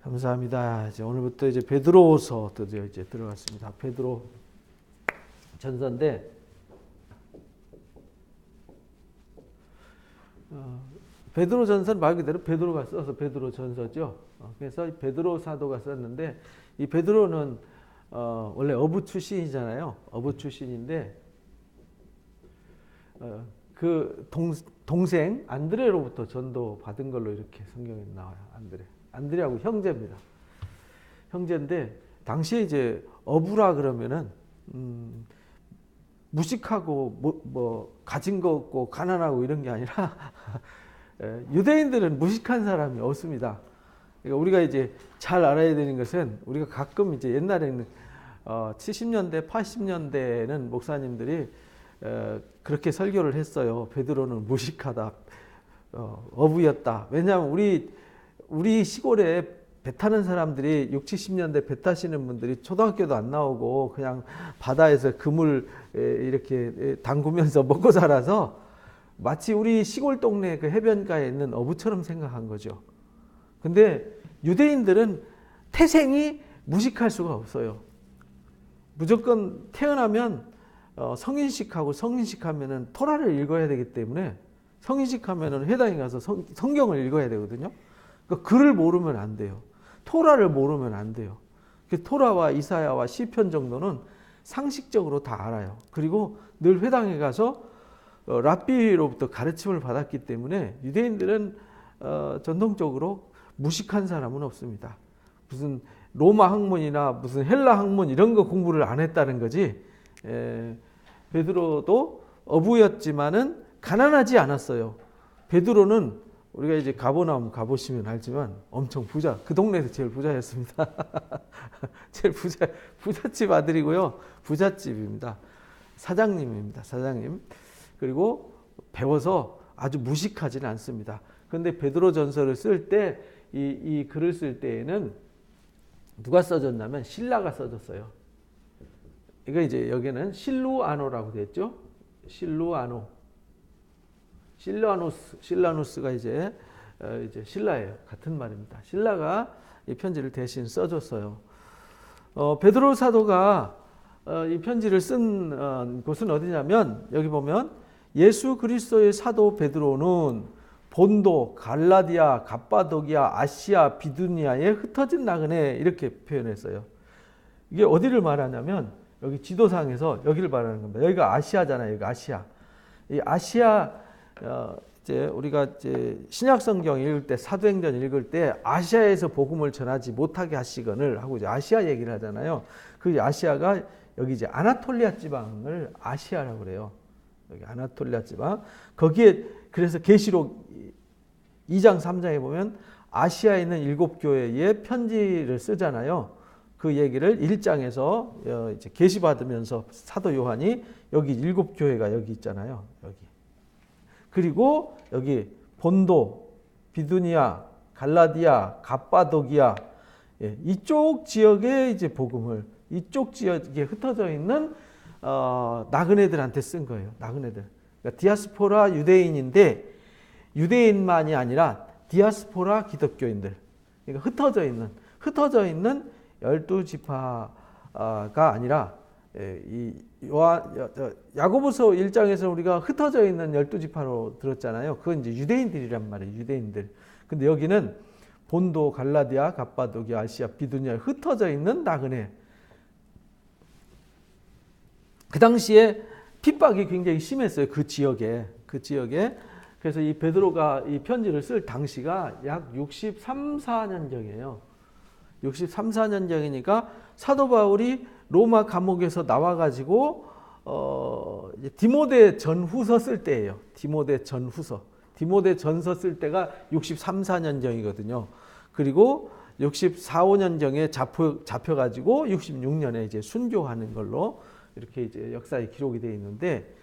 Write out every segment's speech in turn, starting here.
감사합니다. 이제 오늘부터 이제 베드로서 드디어 이제 들어갔습니다. 베드로 전서인데 베드로 전서는 말 그대로 베드로가 써서 베드로 전서죠. 그래서 베드로 사도가 썼는데 이 베드로는 원래 어부 출신이잖아요. 어부 출신인데 그 동생 안드레로부터 전도 받은 걸로 이렇게 성경에 나와요. 안드레하고 형제입니다. 형제인데 당시에 이제 어부라 그러면은 무식하고 뭐 가진 거 없고 가난하고 이런 게 아니라 유대인들은 무식한 사람이 없습니다. 그러니까 우리가 이제 잘 알아야 되는 것은 우리가 가끔 이제 옛날에는 70년대, 80년대에는 목사님들이 그렇게 설교를 했어요. 베드로는 무식하다, 어부였다. 왜냐하면 우리 시골에 배 타는 사람들이 60, 70년대 배 타시는 분들이 초등학교도 안 나오고 그냥 바다에서 그물 이렇게 담그면서 먹고 살아서 마치 우리 시골 동네 그 해변가에 있는 어부처럼 생각한 거죠. 근데 유대인들은 태생이 무식할 수가 없어요. 무조건 태어나면 성인식하고 성인식하면은 토라를 읽어야 되기 때문에 성인식하면은 회당에 가서 성경을 읽어야 되거든요. 그러니까 글을 모르면 안 돼요. 토라를 모르면 안 돼요. 토라와 이사야와 시편 정도는 상식적으로 다 알아요. 그리고 늘 회당에 가서 랍비로부터 가르침을 받았기 때문에 유대인들은 전통적으로 무식한 사람은 없습니다. 무슨 로마 학문이나 무슨 헬라 학문 이런 거 공부를 안 했다는 거지. 베드로도 어부였지만은 가난하지 않았어요. 베드로는 우리가 이제 가버나움 가보시면 알지만 엄청 부자, 그 동네에서 제일 부자였습니다. 제일 부잣집 아들이고요. 부잣집입니다. 사장님입니다. 사장님. 그리고 배워서 아주 무식하지는 않습니다. 그런데 베드로 전서를 쓸 때, 이 글을 쓸 때에는 누가 써줬냐면 실라가 써줬어요. 이거 이제 여기는 실루아노라고 됐죠. 실라누스가 이제 신라예요. 같은 말입니다. 신라가 이 편지를 대신 써줬어요. 베드로 사도가 이 편지를 쓴 곳은 어디냐면 여기 보면 예수 그리스도의 사도 베드로는 본도, 갈라디아, 갑바도기아, 아시아, 비두니아에 흩어진 나그네 이렇게 표현했어요. 이게 어디를 말하냐면 여기 지도상에서 여기를 말하는 겁니다. 여기가 아시아잖아요. 여기 아시아. 이 아시아 이제 우리가 이제 신약 성경 읽을 때 사도행전 읽을 때 아시아에서 복음을 전하지 못하게 하시거늘 하고 이제 아시아 얘기를 하잖아요. 그 아시아가 여기 이제 아나톨리아 지방을 아시아라고 그래요. 여기 아나톨리아 지방. 거기에 그래서 계시록 2장 3장에 보면 아시아에 있는 7교회에 편지를 쓰잖아요. 그 얘기를 1장에서 이제 계시받으면서 사도 요한이 여기 7교회가 여기 있잖아요. 여기. 그리고 여기 본도, 비두니아, 갈라디아, 갑바도기아 이쪽 지역에 이제 복음을 이쪽 지역에 흩어져 있는 나그네들한테 쓴 거예요. 나그네들. 그러니까 디아스포라 유대인인데 유대인만이 아니라 디아스포라 기독교인들. 그러니까 흩어져 있는 12지파가 아니라 이 야고보서 1장에서 우리가 흩어져 있는 12지파로 들었잖아요. 그건 이제 유대인들이란 말이에요. 유대인들. 근데 여기는 본도, 갈라디아, 갑바도기아, 아시아, 비두니아에 흩어져 있는 나그네. 그 당시에 핍박이 굉장히 심했어요. 그 지역에. 그래서 이 베드로가 이 편지를 쓸 당시가 약 63, 4년경이에요. 63, 4년경이니까 사도 바울이 로마 감옥에서 나와가지고 디모데 전후서 쓸 때예요. 디모데 전서 쓸 때가 63, 4년경이거든요. 그리고 64, 5년경에 잡혀가지고 66년에 이제 순교하는 걸로 이렇게 이제 역사에 기록이 되어 있는데,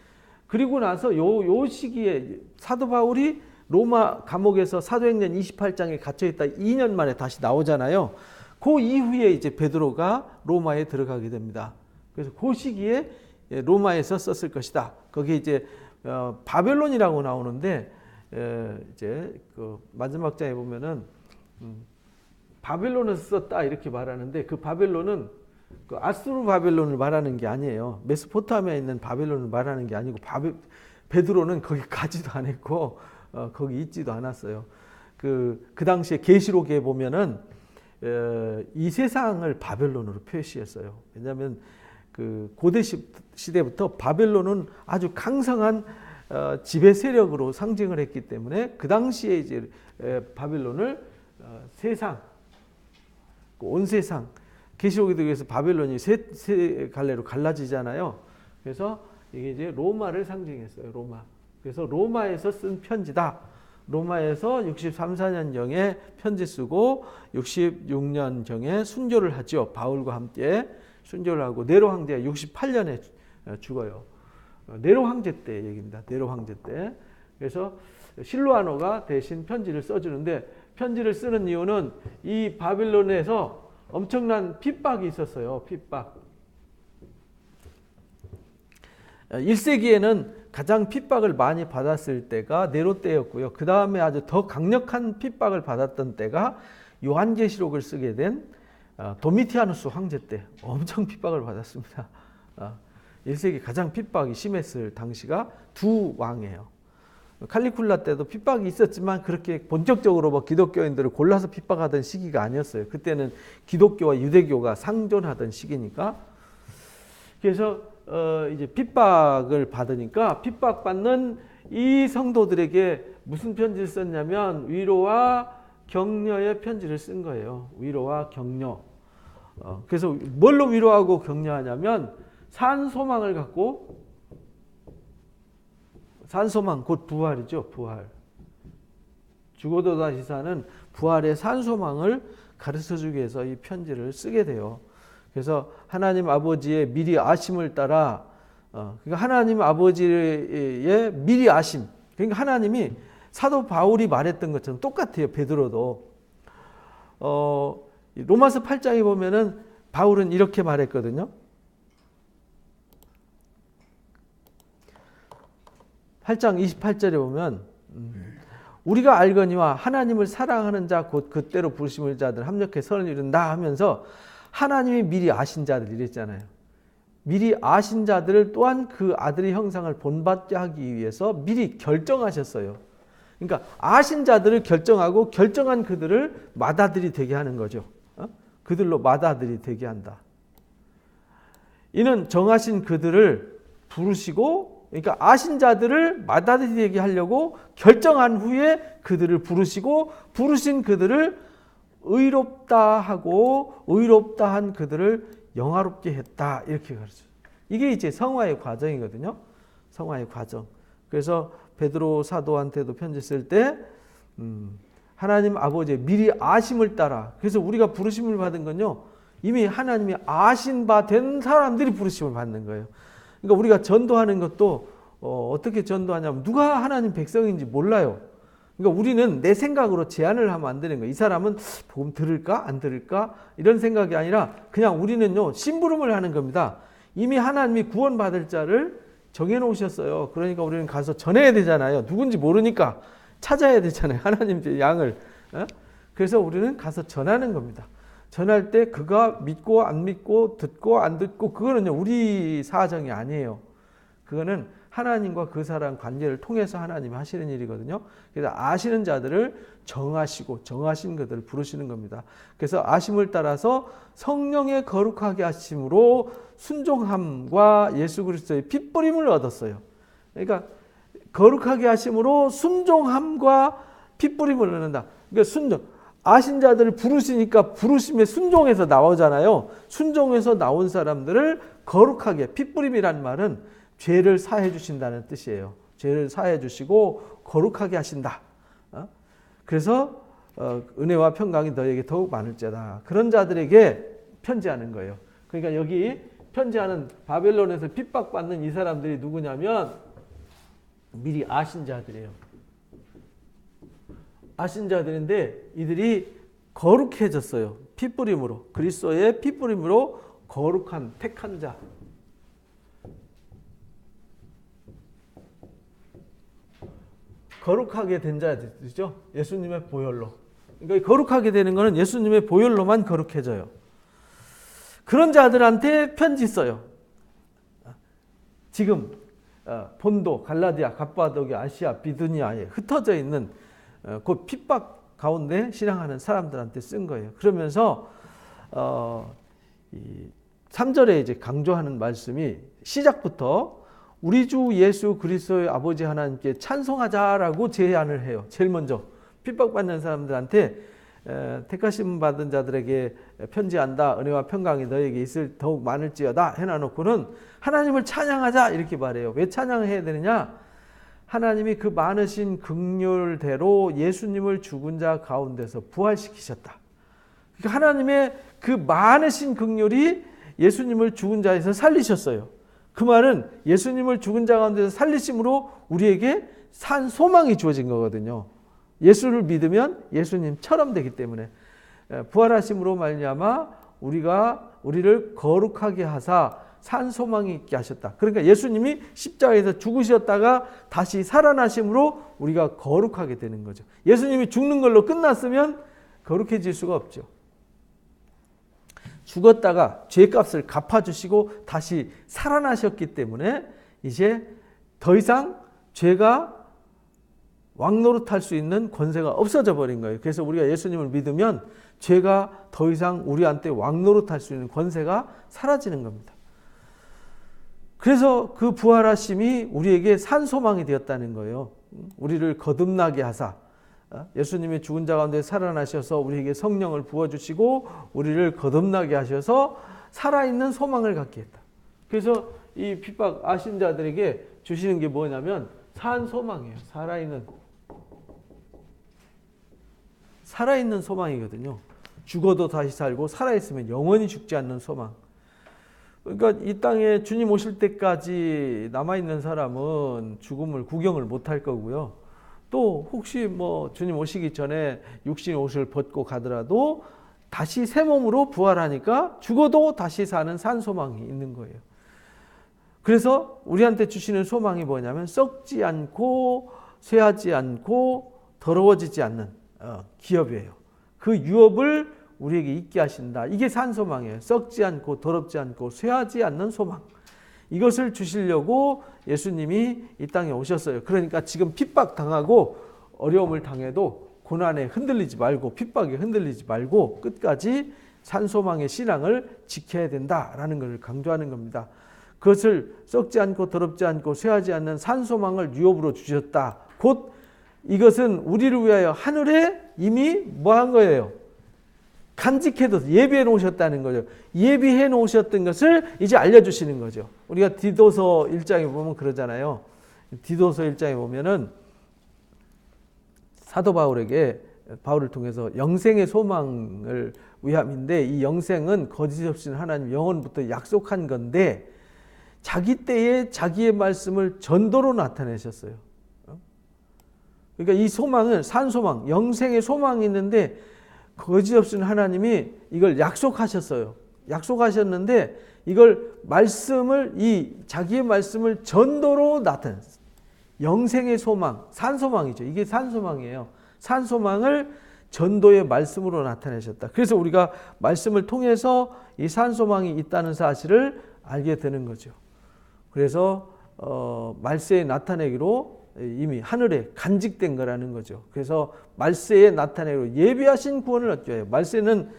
그리고 나서 요 시기에 사도 바울이 로마 감옥에서 사도행전 28장에 갇혀 있다 2년 만에 다시 나오잖아요. 그 이후에 이제 베드로가 로마에 들어가게 됩니다. 그래서 그 시기에 로마에서 썼을 것이다. 거기 이제 바벨론이라고 나오는데 이제 그 마지막 장에 보면은 바벨론에서 썼다 이렇게 말하는데 그 바벨론은 그 아수르 바벨론을 말하는 게 아니에요. 메소포타미아에 있는 바벨론을 말하는 게 아니고 베드로는 거기 가지도 않았고 거기 있지도 않았어요. 그 당시에 계시록에 보면은 이 세상을 바벨론으로 표시했어요. 왜냐하면 그 고대 시대부터 바벨론은 아주 강성한 지배 세력으로 상징을 했기 때문에 그 당시에 이제 바벨론을 세상, 온 세상, 계시록에 의해서 바벨론이 세 갈래로 갈라지잖아요. 그래서 이게 이제 로마를 상징했어요. 로마. 그래서 로마에서 쓴 편지다. 로마에서 63, 4년경에 편지 쓰고 66년경에 순교를 하죠. 바울과 함께 순교를 하고 네로 황제가 68년에 죽어요. 네로 황제 때 얘기입니다. 네로 황제 때. 그래서 실로아노가 대신 편지를 써주는데 편지를 쓰는 이유는 이 바빌론에서 엄청난 핍박이 있었어요. 핍박. 1세기에는 가장 핍박을 많이 받았을 때가 네로 때였고요. 그 다음에 아주 더 강력한 핍박을 받았던 때가 요한계시록을 쓰게 된 도미티아누스 황제 때 엄청 핍박을 받았습니다. 1세기 가장 핍박이 심했을 당시가 두 왕이에요. 칼리굴라 때도 핍박이 있었지만 그렇게 본격적으로 뭐 기독교인들을 골라서 핍박하던 시기가 아니었어요. 그때는 기독교와 유대교가 상존하던 시기니까. 그래서 이제 핍박을 받으니까 핍박받는 이 성도들에게 무슨 편지를 썼냐면 위로와 격려의 편지를 쓴 거예요. 위로와 격려. 그래서 뭘로 위로하고 격려하냐면 산소망을 갖고, 산소망 곧 부활이죠. 부활. 죽어도 다시 사는 부활의 산소망을 가르쳐주기 위해서 이 편지를 쓰게 돼요. 그래서 하나님 아버지의 미리 아심을 따라, 그러니까 하나님 아버지의 미리 아심, 그러니까 하나님이 사도 바울이 말했던 것처럼 똑같아요. 베드로도. 로마서 8장에 보면은 바울은 이렇게 말했거든요. 8장 28절에 보면 우리가 알거니와 하나님을 사랑하는 자 곧 그때로 부르심을 자들 합력해 선을 이룬다 하면서 하나님이 미리 아신 자들 이랬잖아요. 미리 아신 자들을 또한 그 아들의 형상을 본받게 하기 위해서 미리 결정하셨어요. 그러니까 아신 자들을 결정하고 결정한 그들을 맏아들이 되게 하는 거죠. 그들로 맏아들이 되게 한다. 이는 정하신 그들을 부르시고, 그러니까 아신 자들을 맏아들이 되게 하려고 결정한 후에 그들을 부르시고, 부르신 그들을 의롭다 하고 의롭다 한 그들을 영화롭게 했다, 이렇게 가르쳐요. 이게 이제 성화의 과정이거든요. 성화의 과정. 그래서 베드로 사도한테도 편지 쓸 때 하나님 아버지의 미리 아심을 따라, 그래서 우리가 부르심을 받은 건요, 이미 하나님이 아신 바 된 사람들이 부르심을 받는 거예요. 그러니까 우리가 전도하는 것도 어떻게 전도하냐면 누가 하나님 백성인지 몰라요. 그러니까 우리는 내 생각으로 제안을 하면 안 되는 거예요. 이 사람은 복음 들을까 안 들을까 이런 생각이 아니라 그냥 우리는요 심부름을 하는 겁니다. 이미 하나님이 구원받을 자를 정해놓으셨어요. 그러니까 우리는 가서 전해야 되잖아요. 누군지 모르니까 찾아야 되잖아요. 하나님 양을. 그래서 우리는 가서 전하는 겁니다. 전할 때 그가 믿고 안 믿고 듣고 안 듣고 그거는요 우리 사정이 아니에요. 그거는 하나님과 그 사람 관계를 통해서 하나님이 하시는 일이거든요. 그래서 아시는 자들을 정하시고 정하신 그들을 부르시는 겁니다. 그래서 아심을 따라서 성령의 거룩하게 하심으로 순종함과 예수 그리스도의 핏뿌림을 얻었어요. 그러니까 거룩하게 하심으로 순종함과 핏뿌림을 얻는다. 그러니까 순종. 아신 자들을 부르시니까 부르심의 순종에서 나오잖아요. 순종에서 나온 사람들을 거룩하게, 핏뿌림이란 말은 죄를 사해 주신다는 뜻이에요. 죄를 사해 주시고 거룩하게 하신다. 그래서 은혜와 평강이 너에게 더욱 많을지어다. 그런 자들에게 편지하는 거예요. 그러니까 여기 편지하는 바벨론에서 핍박받는 이 사람들이 누구냐면 미리 아신 자들이에요. 아신 자들인데 이들이 거룩해졌어요. 핏뿌림으로. 그리스도의 핏뿌림으로 거룩한 택한 자. 거룩하게 된 자들이죠. 예수님의 보혈로. 그러니까 거룩하게 되는 것은 예수님의 보혈로만 거룩해져요. 그런 자들한테 편지 써요. 지금 본도, 갈라디아, 갑바도기아, 아시아, 비두니아에 흩어져 있는 그 핍박 가운데 신앙하는 사람들한테 쓴 거예요. 그러면서 3절에 이제 강조하는 말씀이 시작부터 우리 주 예수 그리스도의 아버지 하나님께 찬송하자라고 제안을 해요. 제일 먼저 핍박받는 사람들한테 택하심 받은 자들에게 편지한다. 은혜와 평강이 너에게 있을 더욱 많을지어다 해놔놓고는 하나님을 찬양하자 이렇게 말해요. 왜 찬양해야 되느냐? 하나님이 그 많으신 긍휼대로 예수님을 죽은 자 가운데서 부활시키셨다. 그러니까 하나님의 그 많으신 긍휼이 예수님을 죽은 자에서 살리셨어요. 그 말은 예수님을 죽은 자 가운데서 살리심으로 우리에게 산 소망이 주어진 거거든요. 예수를 믿으면 예수님처럼 되기 때문에 부활하심으로 말미암아 우리를 거룩하게 하사 산 소망이 있게 하셨다. 그러니까 예수님이 십자가에서 죽으셨다가 다시 살아나심으로 우리가 거룩하게 되는 거죠. 예수님이 죽는 걸로 끝났으면 거룩해질 수가 없죠. 죽었다가 죄값을 갚아주시고 다시 살아나셨기 때문에 이제 더 이상 죄가 왕노릇할 수 있는 권세가 없어져 버린 거예요. 그래서 우리가 예수님을 믿으면 죄가 더 이상 우리한테 왕노릇할 수 있는 권세가 사라지는 겁니다. 그래서 그 부활하심이 우리에게 산 소망이 되었다는 거예요. 우리를 거듭나게 하사 예수님이 죽은 자 가운데 살아나셔서 우리에게 성령을 부어주시고 우리를 거듭나게 하셔서 살아있는 소망을 갖게 했다. 그래서 이 핍박 아신 자들에게 주시는 게 뭐냐면 산 소망이에요. 살아있는 소망이거든요. 죽어도 다시 살고 살아있으면 영원히 죽지 않는 소망. 그러니까 이 땅에 주님 오실 때까지 남아있는 사람은 죽음을 구경을 못할 거고요. 또 혹시 뭐 주님 오시기 전에 육신의 옷을 벗고 가더라도 다시 새 몸으로 부활하니까 죽어도 다시 사는 산 소망이 있는 거예요. 그래서 우리한테 주시는 소망이 뭐냐면 썩지 않고 쇠하지 않고 더러워지지 않는 기업이에요. 그 유업을 우리에게 있게 하신다. 이게 산 소망이에요. 썩지 않고 더럽지 않고 쇠하지 않는 소망. 이것을 주시려고 예수님이 이 땅에 오셨어요. 그러니까 지금 핍박당하고 어려움을 당해도 고난에 흔들리지 말고 핍박에 흔들리지 말고 끝까지 산소망의 신앙을 지켜야 된다라는 것을 강조하는 겁니다. 그것을 썩지 않고 더럽지 않고 쇠하지 않는 산소망을 유업으로 주셨다. 곧 이것은 우리를 위하여 하늘에 이미 뭐한 거예요? 간직해둬서 예비해 놓으셨다는 거죠. 예비해 놓으셨던 것을 이제 알려주시는 거죠. 우리가 디도서 1장에 보면 그러잖아요. 디도서 1장에 보면은 사도 바울을 통해서 영생의 소망을 위함인데 이 영생은 거짓 없이는 하나님 영원부터 약속한 건데 자기 때에 자기의 말씀을 전도로 나타내셨어요. 그러니까 이 소망은 산소망, 영생의 소망이 있는데 거짓 없이는 하나님이 이걸 약속하셨어요. 약속하셨는데 이걸 자기의 말씀을 전도로 나타냈어요. 영생의 소망, 산소망이죠. 이게 산소망이에요. 산소망을 전도의 말씀으로 나타내셨다. 그래서 우리가 말씀을 통해서 이 산소망이 있다는 사실을 알게 되는 거죠. 그래서 말세에 나타내기로 이미 하늘에 간직된 거라는 거죠. 그래서 말세에 나타내기로 예비하신 구원을 얻게 해요. 말세는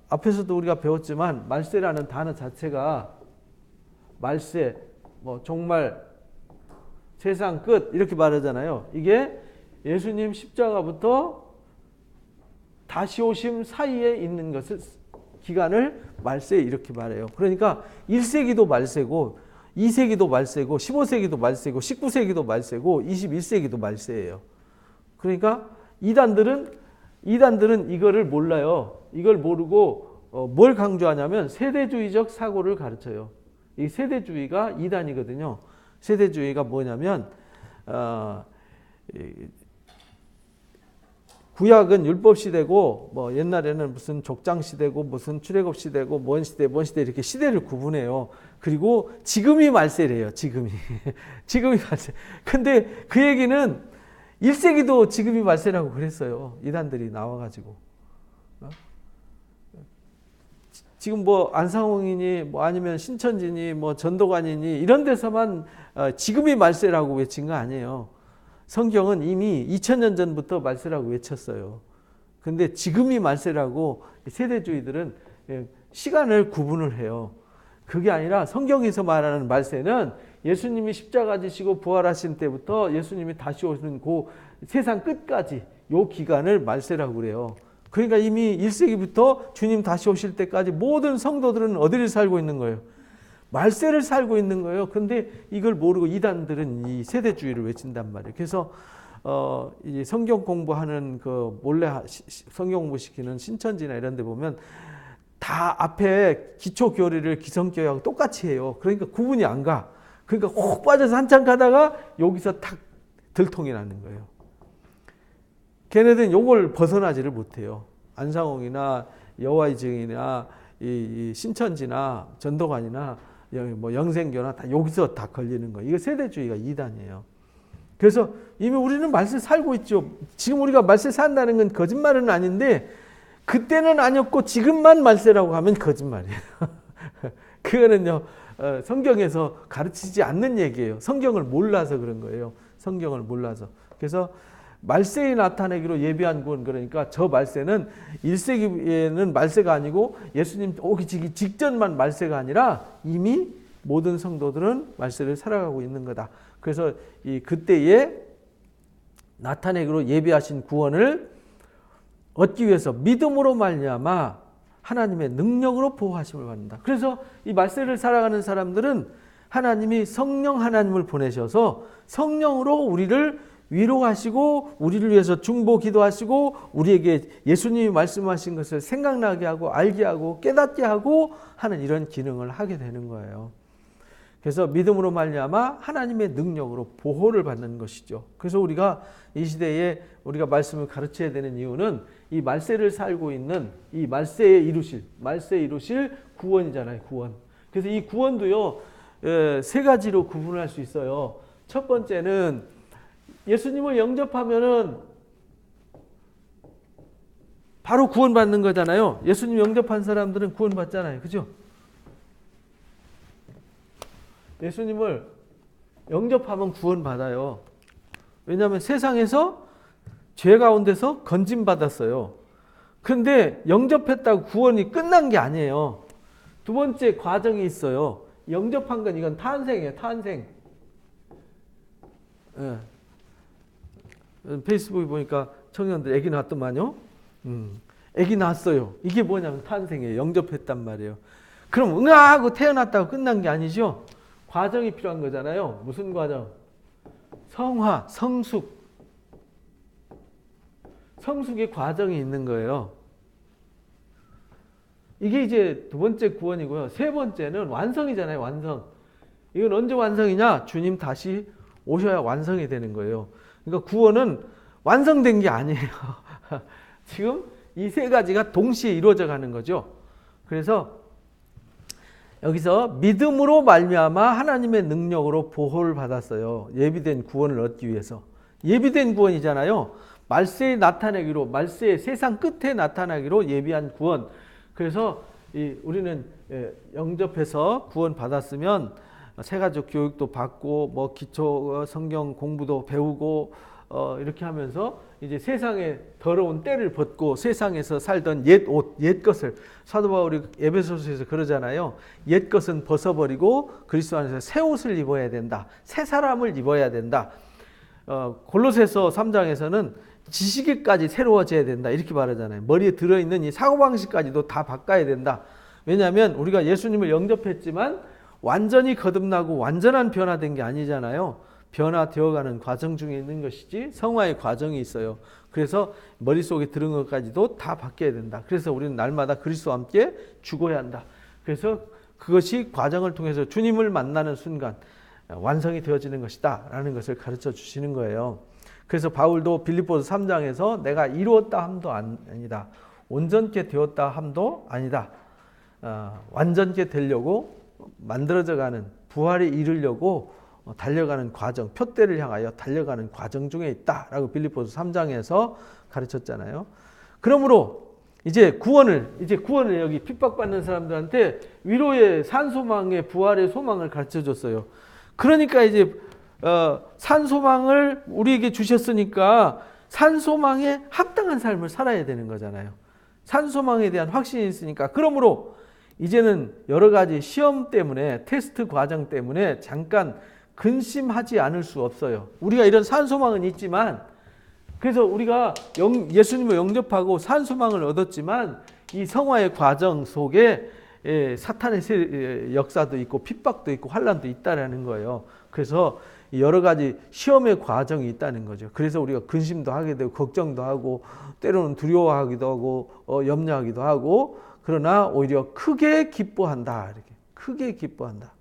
앞에서도 우리가 배웠지만 말세라는 단어 자체가 말세, 정말 세상 끝 이렇게 말하잖아요. 이게 예수님 십자가부터 다시 오심 사이에 있는 것을 기간을 말세 이렇게 말해요. 그러니까 1세기도 말세고 2세기도 말세고 15세기도 말세고 19세기도 말세고 21세기도 말세예요. 그러니까 이단들은 이거를 몰라요. 이걸 모르고 뭘 강조하냐면 세대주의적 사고를 가르쳐요. 이 세대주의가 이단이거든요. 세대주의가 뭐냐면 구약은 율법 시대고 옛날에는 무슨 족장 시대고 무슨 출애굽 시대고 뭔 시대 이렇게 시대를 구분해요. 그리고 지금이 말세래요. 지금이 말세. 근데 그 얘기는 1세기도 지금이 말세라고 그랬어요. 이단들이 나와가지고. 지금 뭐 안상홍이니 뭐 아니면 신천지니 뭐 전도관이니 이런 데서만 지금이 말세라고 외친 거 아니에요. 성경은 이미 2000년 전부터 말세라고 외쳤어요. 근데 지금이 말세라고 세대주의들은 시간을 구분을 해요. 그게 아니라 성경에서 말하는 말세는 예수님이 십자가 지시고 부활하신 때부터 예수님이 다시 오시는 그 세상 끝까지 요 기간을 말세라고 그래요. 그러니까 이미 1세기부터 주님 다시 오실 때까지 모든 성도들은 어디를 살고 있는 거예요? 말세를 살고 있는 거예요. 근데 이걸 모르고 이단들은 이 세대주의를 외친단 말이에요. 그래서 이제 성경 공부하는 그 몰래 성경 공부 시키는 신천지나 이런 데 보면 다 앞에 기초 교리를 기성교회하고 똑같이 해요. 그러니까 구분이 안 가. 그러니까 혹 빠져서 한참 가다가 여기서 탁 들통이 나는 거예요. 걔네들은 요걸 벗어나지를 못해요. 안상홍이나 여호와의 증인이나 이 신천지나 전도관이나 뭐 영생교나 다 여기서 다 걸리는 거예요. 이거 세대주의가 이단이에요. 그래서 이미 우리는 말세 살고 있죠. 지금 우리가 말세 산다는 건 거짓말은 아닌데 그때는 아니었고 지금만 말세라고 하면 거짓말이에요. 그거는요 성경에서 가르치지 않는 얘기예요. 성경을 몰라서 그런 거예요. 성경을 몰라서. 그래서 말세에 나타내기로 예비한 구원, 그러니까 저 말세는 1세기에는 말세가 아니고 예수님 오기 직전만 말세가 아니라 이미 모든 성도들은 말세를 살아가고 있는 거다. 그래서 이 그때에 나타내기로 예비하신 구원을 얻기 위해서 믿음으로 말미암아 하나님의 능력으로 보호하심을 받는다. 그래서 이 말세를 살아가는 사람들은 하나님이 성령 하나님을 보내셔서 성령으로 우리를 위로하시고 우리를 위해서 중보 기도하시고 우리에게 예수님이 말씀하신 것을 생각나게 하고 알게 하고 깨닫게 하고 하는 이런 기능을 하게 되는 거예요. 그래서 믿음으로 말미암아 하나님의 능력으로 보호를 받는 것이죠. 그래서 우리가 이 시대에 우리가 말씀을 가르쳐야 되는 이유는 이 말세를 살고 있는 이 말세 이루실 구원이잖아요. 구원. 그래서 이 구원도요 세 가지로 구분할 수 있어요. 첫 번째는 예수님을 영접하면은 바로 구원받는 거잖아요. 예수님 영접한 사람들은 구원받잖아요. 그죠? 예수님을 영접하면 구원받아요. 왜냐하면 세상에서 죄 가운데서 건짐받았어요. 그런데 영접했다고 구원이 끝난 게 아니에요. 두 번째 과정이 있어요. 영접한 건 이건 탄생이에요. 탄생. 예. 페이스북에 보니까 청년들 애기 낳았더만요. 애기 낳았어요. 이게 뭐냐면 탄생이에요. 영접했단 말이에요. 그럼 응아하고 태어났다고 끝난 게 아니죠. 과정이 필요한 거잖아요. 무슨 과정? 성화, 성숙. 성숙의 과정이 있는 거예요. 이게 이제 두 번째 구원이고요. 세 번째는 완성이잖아요. 완성. 이건 언제 완성이냐? 주님 다시 오셔야 완성이 되는 거예요. 그러니까 구원은 완성된 게 아니에요. 지금 이 세 가지가 동시에 이루어져 가는 거죠. 그래서 여기서 믿음으로 말미암아 하나님의 능력으로 보호를 받았어요. 예비된 구원을 얻기 위해서. 예비된 구원이잖아요. 말세에 나타내기로, 말세의 세상 끝에 나타나기로 예비한 구원. 그래서 우리는 영접해서 구원 받았으면 새가족 교육도 받고 뭐 기초 성경 공부도 배우고 이렇게 하면서 이제 세상의 더러운 때를 벗고 세상에서 살던 옛 옷, 옛 것을 사도 바울이 에베소서에서 그러잖아요. 옛 것은 벗어버리고 그리스도 안에서 새 옷을 입어야 된다. 새 사람을 입어야 된다. 골로새서 3장에서는 지식에까지 새로워져야 된다. 이렇게 말하잖아요. 머리에 들어있는 이 사고방식까지도 다 바꿔야 된다. 왜냐하면 우리가 예수님을 영접했지만 완전히 거듭나고 완전한 변화된 게 아니잖아요. 변화되어가는 과정 중에 있는 것이지 성화의 과정이 있어요. 그래서 머릿속에 들은 것까지도 다 바뀌어야 된다. 그래서 우리는 날마다 그리스도와 함께 죽어야 한다. 그래서 그것이 과정을 통해서 주님을 만나는 순간 완성이 되어지는 것이다 라는 것을 가르쳐 주시는 거예요. 그래서 바울도 빌립보서 3장에서 내가 이루었다 함도 아니다. 온전케 되었다 함도 아니다. 완전케 되려고 만들어져 가는 부활에 이르려고 달려가는 과정, 표대를 향하여 달려가는 과정 중에 있다라고 빌립보서 3장에서 가르쳤잖아요. 그러므로 이제 구원을 여기 핍박받는 사람들한테 위로의 산소망의 부활의 소망을 가르쳐 줬어요. 그러니까 이제 산소망을 우리에게 주셨으니까 산소망에 합당한 삶을 살아야 되는 거잖아요. 산소망에 대한 확신이 있으니까. 그러므로 이제는 여러 가지 시험 때문에, 테스트 과정 때문에 잠깐 근심하지 않을 수 없어요. 우리가 이런 산소망은 있지만, 그래서 우리가 예수님을 영접하고 산소망을 얻었지만 이 성화의 과정 속에 사탄의 역사도 있고 핍박도 있고 환난도 있다라는 거예요. 그래서 여러 가지 시험의 과정이 있다는 거죠. 그래서 우리가 근심도 하게 되고 걱정도 하고 때로는 두려워하기도 하고 염려하기도 하고, 그러나 오히려 크게 기뻐한다. 이렇게 크게 기뻐한다.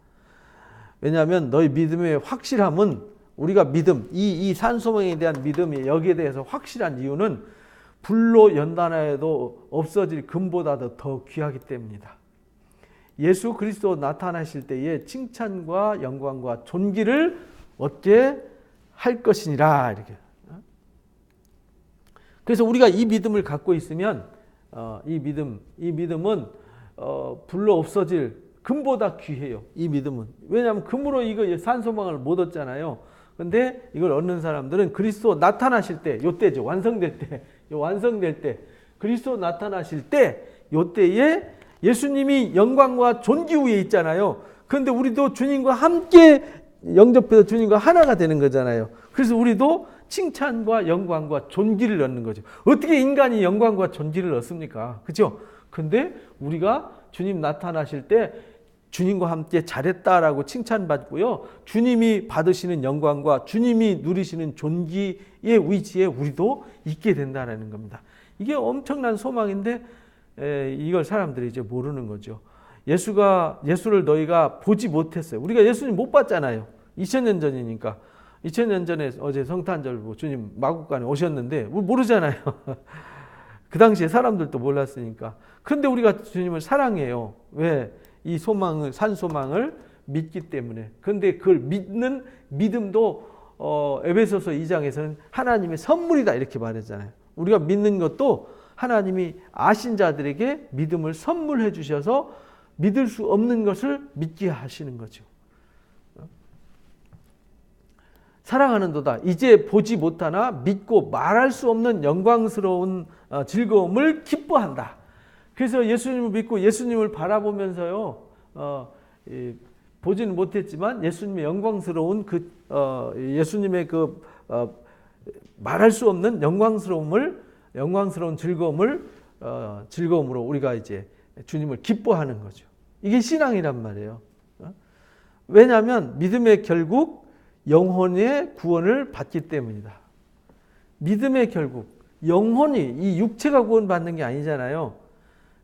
왜냐하면 너희 믿음의 확실함은, 우리가 믿음, 이 산소망에 대한 믿음이 여기에 대해서 확실한 이유는 불로 연단하여도 없어질 금보다도 더 귀하기 때문이다. 예수 그리스도 나타나실 때에 칭찬과 영광과 존귀를 얻게 할 것이니라. 이렇게. 그래서 우리가 이 믿음을 갖고 있으면 이 믿음은 불로 없어질 금보다 귀해요. 이 믿음은. 왜냐하면 금으로 이거 산소망을 못 얻잖아요. 근데 이걸 얻는 사람들은 그리스도 나타나실 때, 요때죠. 완성될 때, 그리스도 나타나실 때, 요때에 예수님이 영광과 존귀 위에 있잖아요. 그런데 우리도 주님과 함께 영접해서 주님과 하나가 되는 거잖아요. 그래서 우리도 칭찬과 영광과 존귀를 얻는 거죠. 어떻게 인간이 영광과 존귀를 얻습니까? 그렇죠? 근데 우리가 주님 나타나실 때 주님과 함께 잘했다라고 칭찬받고요. 주님이 받으시는 영광과 주님이 누리시는 존귀의 위치에 우리도 있게 된다는 겁니다. 이게 엄청난 소망인데 이걸 사람들이 이제 모르는 거죠. 예수를 너희가 보지 못했어요. 우리가 예수님 못 봤잖아요. 2000년 전이니까. 2000년 전에 어제 성탄절 주님 마국간에 오셨는데 모르잖아요. 그 당시에 사람들도 몰랐으니까. 그런데 우리가 주님을 사랑해요. 왜? 이 소망을, 산소망을 믿기 때문에. 그런데 그걸 믿는 믿음도 에베소서 2장에서는 하나님의 선물이다 이렇게 말했잖아요. 우리가 믿는 것도 하나님이 아신 자들에게 믿음을 선물해 주셔서 믿을 수 없는 것을 믿게 하시는 거죠. 사랑하는도다. 이제 보지 못하나 믿고 말할 수 없는 영광스러운 즐거움을 기뻐한다. 그래서 예수님을 믿고 예수님을 바라보면서요, 보지는 못했지만 예수님의 영광스러운 예수님의 말할 수 없는 영광스러운 즐거움으로 우리가 이제 주님을 기뻐하는 거죠. 이게 신앙이란 말이에요. 왜냐하면 믿음의 결국 영혼의 구원을 받기 때문이다. 믿음의 결국 영혼이, 이 육체가 구원받는 게 아니잖아요.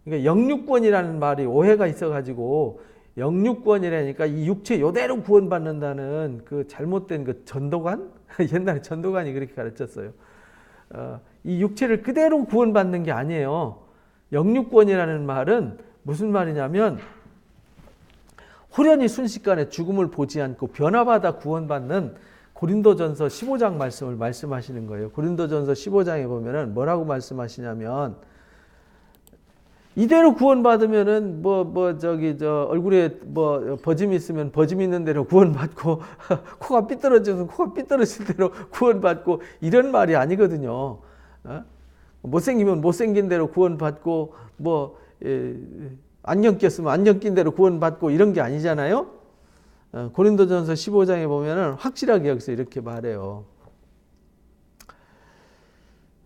그러니까 영육권이라는 말이 오해가 있어가지고 영육권이라니까 이 육체 요대로 구원받는다는 그 잘못된 그 전도관? 옛날에 전도관이 그렇게 가르쳤어요. 이 육체를 그대로 구원받는 게 아니에요. 영육권이라는 말은 무슨 말이냐면 호련히 순식간에 죽음을 보지 않고 변화받아 구원받는 고린도전서 15장 말씀을 말씀하시는 거예요. 고린도전서 15장에 보면은 뭐라고 말씀하시냐면, 이대로 구원받으면은 얼굴에 버짐이 있으면 버짐 있는 대로 구원받고 코가 삐뚤어져서 코가 삐뚤어진 대로 구원받고 이런 말이 아니거든요. 못생기면 못생긴 대로 구원받고 안경 꼈으면 안경 낀 대로 구원받고 이런 게 아니잖아요. 고린도전서 15장에 보면은 확실하게 여기서 이렇게 말해요.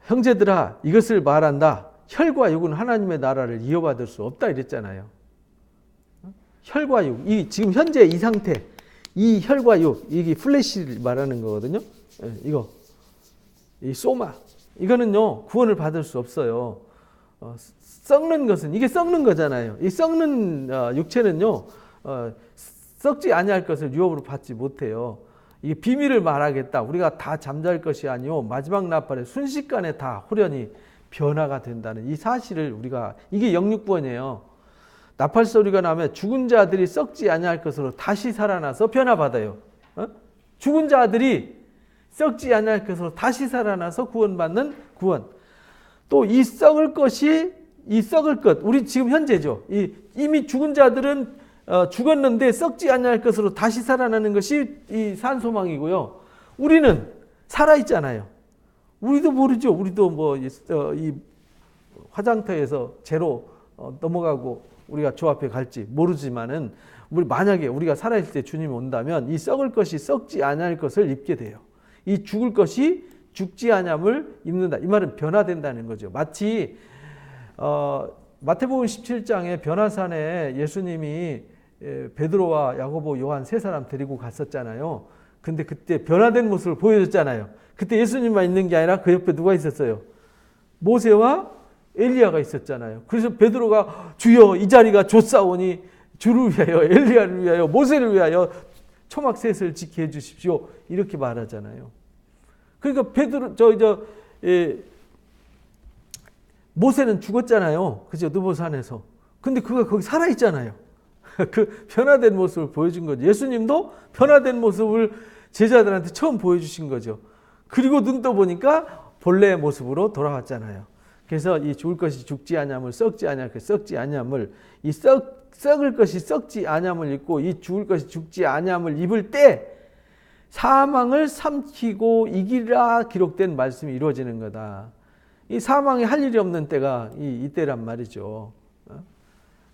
형제들아, 이것을 말한다. 혈과 육은 하나님의 나라를 이어받을 수 없다 이랬잖아요. 혈과 육, 이 지금 현재 이 상태, 이 혈과 육, 이게 플래시를 말하는 거거든요. 이거, 이 소마, 이거는요 구원을 받을 수 없어요. 썩는 것은, 이게 썩는 거잖아요. 이 썩는 육체는요 썩지 아니할 것을 유업으로 받지 못해요. 이게 비밀을 말하겠다. 우리가 다 잠잘 것이 아니요 마지막 나팔에 순식간에 다 호련히 변화가 된다는 이 사실을 우리가, 이게 영육구원이에요. 나팔 소리가 나면 죽은 자들이 썩지 아니할 것으로 다시 살아나서 변화받아요. 죽은 자들이 썩지 아니할 것으로 다시 살아나서 구원받는 구원. 또 이 썩을 것, 우리 지금 현재죠. 이미 죽은 자들은 죽었는데 썩지 아니할 것으로 다시 살아나는 것이 이 산소망이고요. 우리는 살아있잖아요. 우리도 모르죠. 우리도 뭐 이 화장터에서 죄로 넘어가고 우리가 주 앞에 갈지 모르지만은 만약에 우리가 살아있을 때 주님이 온다면 이 썩을 것이 썩지 아니할 것을 입게 돼요. 이 죽을 것이 죽지 아니함을 입는다. 이 말은 변화된다는 거죠. 마치 마태복음 17장에 변화산에 예수님이 베드로와 야고보, 요한 세 사람 데리고 갔었잖아요. 근데 그때 변화된 모습을 보여줬잖아요. 그때 예수님만 있는 게 아니라 그 옆에 누가 있었어요? 모세와 엘리야가 있었잖아요. 그래서 베드로가 주여 이 자리가 좋사오니 주를 위하여 엘리야를 위하여 모세를 위하여 초막셋을 지게 해주십시오. 이렇게 말하잖아요. 그러니까 모세는 죽었잖아요. 그죠? 느보산에서. 근데 그가 거기 살아있잖아요. 그 변화된 모습을 보여준 거죠. 예수님도 변화된 모습을 제자들한테 처음 보여주신 거죠. 그리고 눈 떠보니까 본래의 모습으로 돌아왔잖아요. 그래서 이 죽을 것이 죽지 아니함을 썩지 아니함, 썩지 아니함을 이 썩을 것이 썩지 아니함을 입고 이 죽을 것이 죽지 아니함을 입을 때 사망을 삼키고 이기라 기록된 말씀이 이루어지는 거다. 이 사망이 할 일이 없는 때가 이때란 말이죠.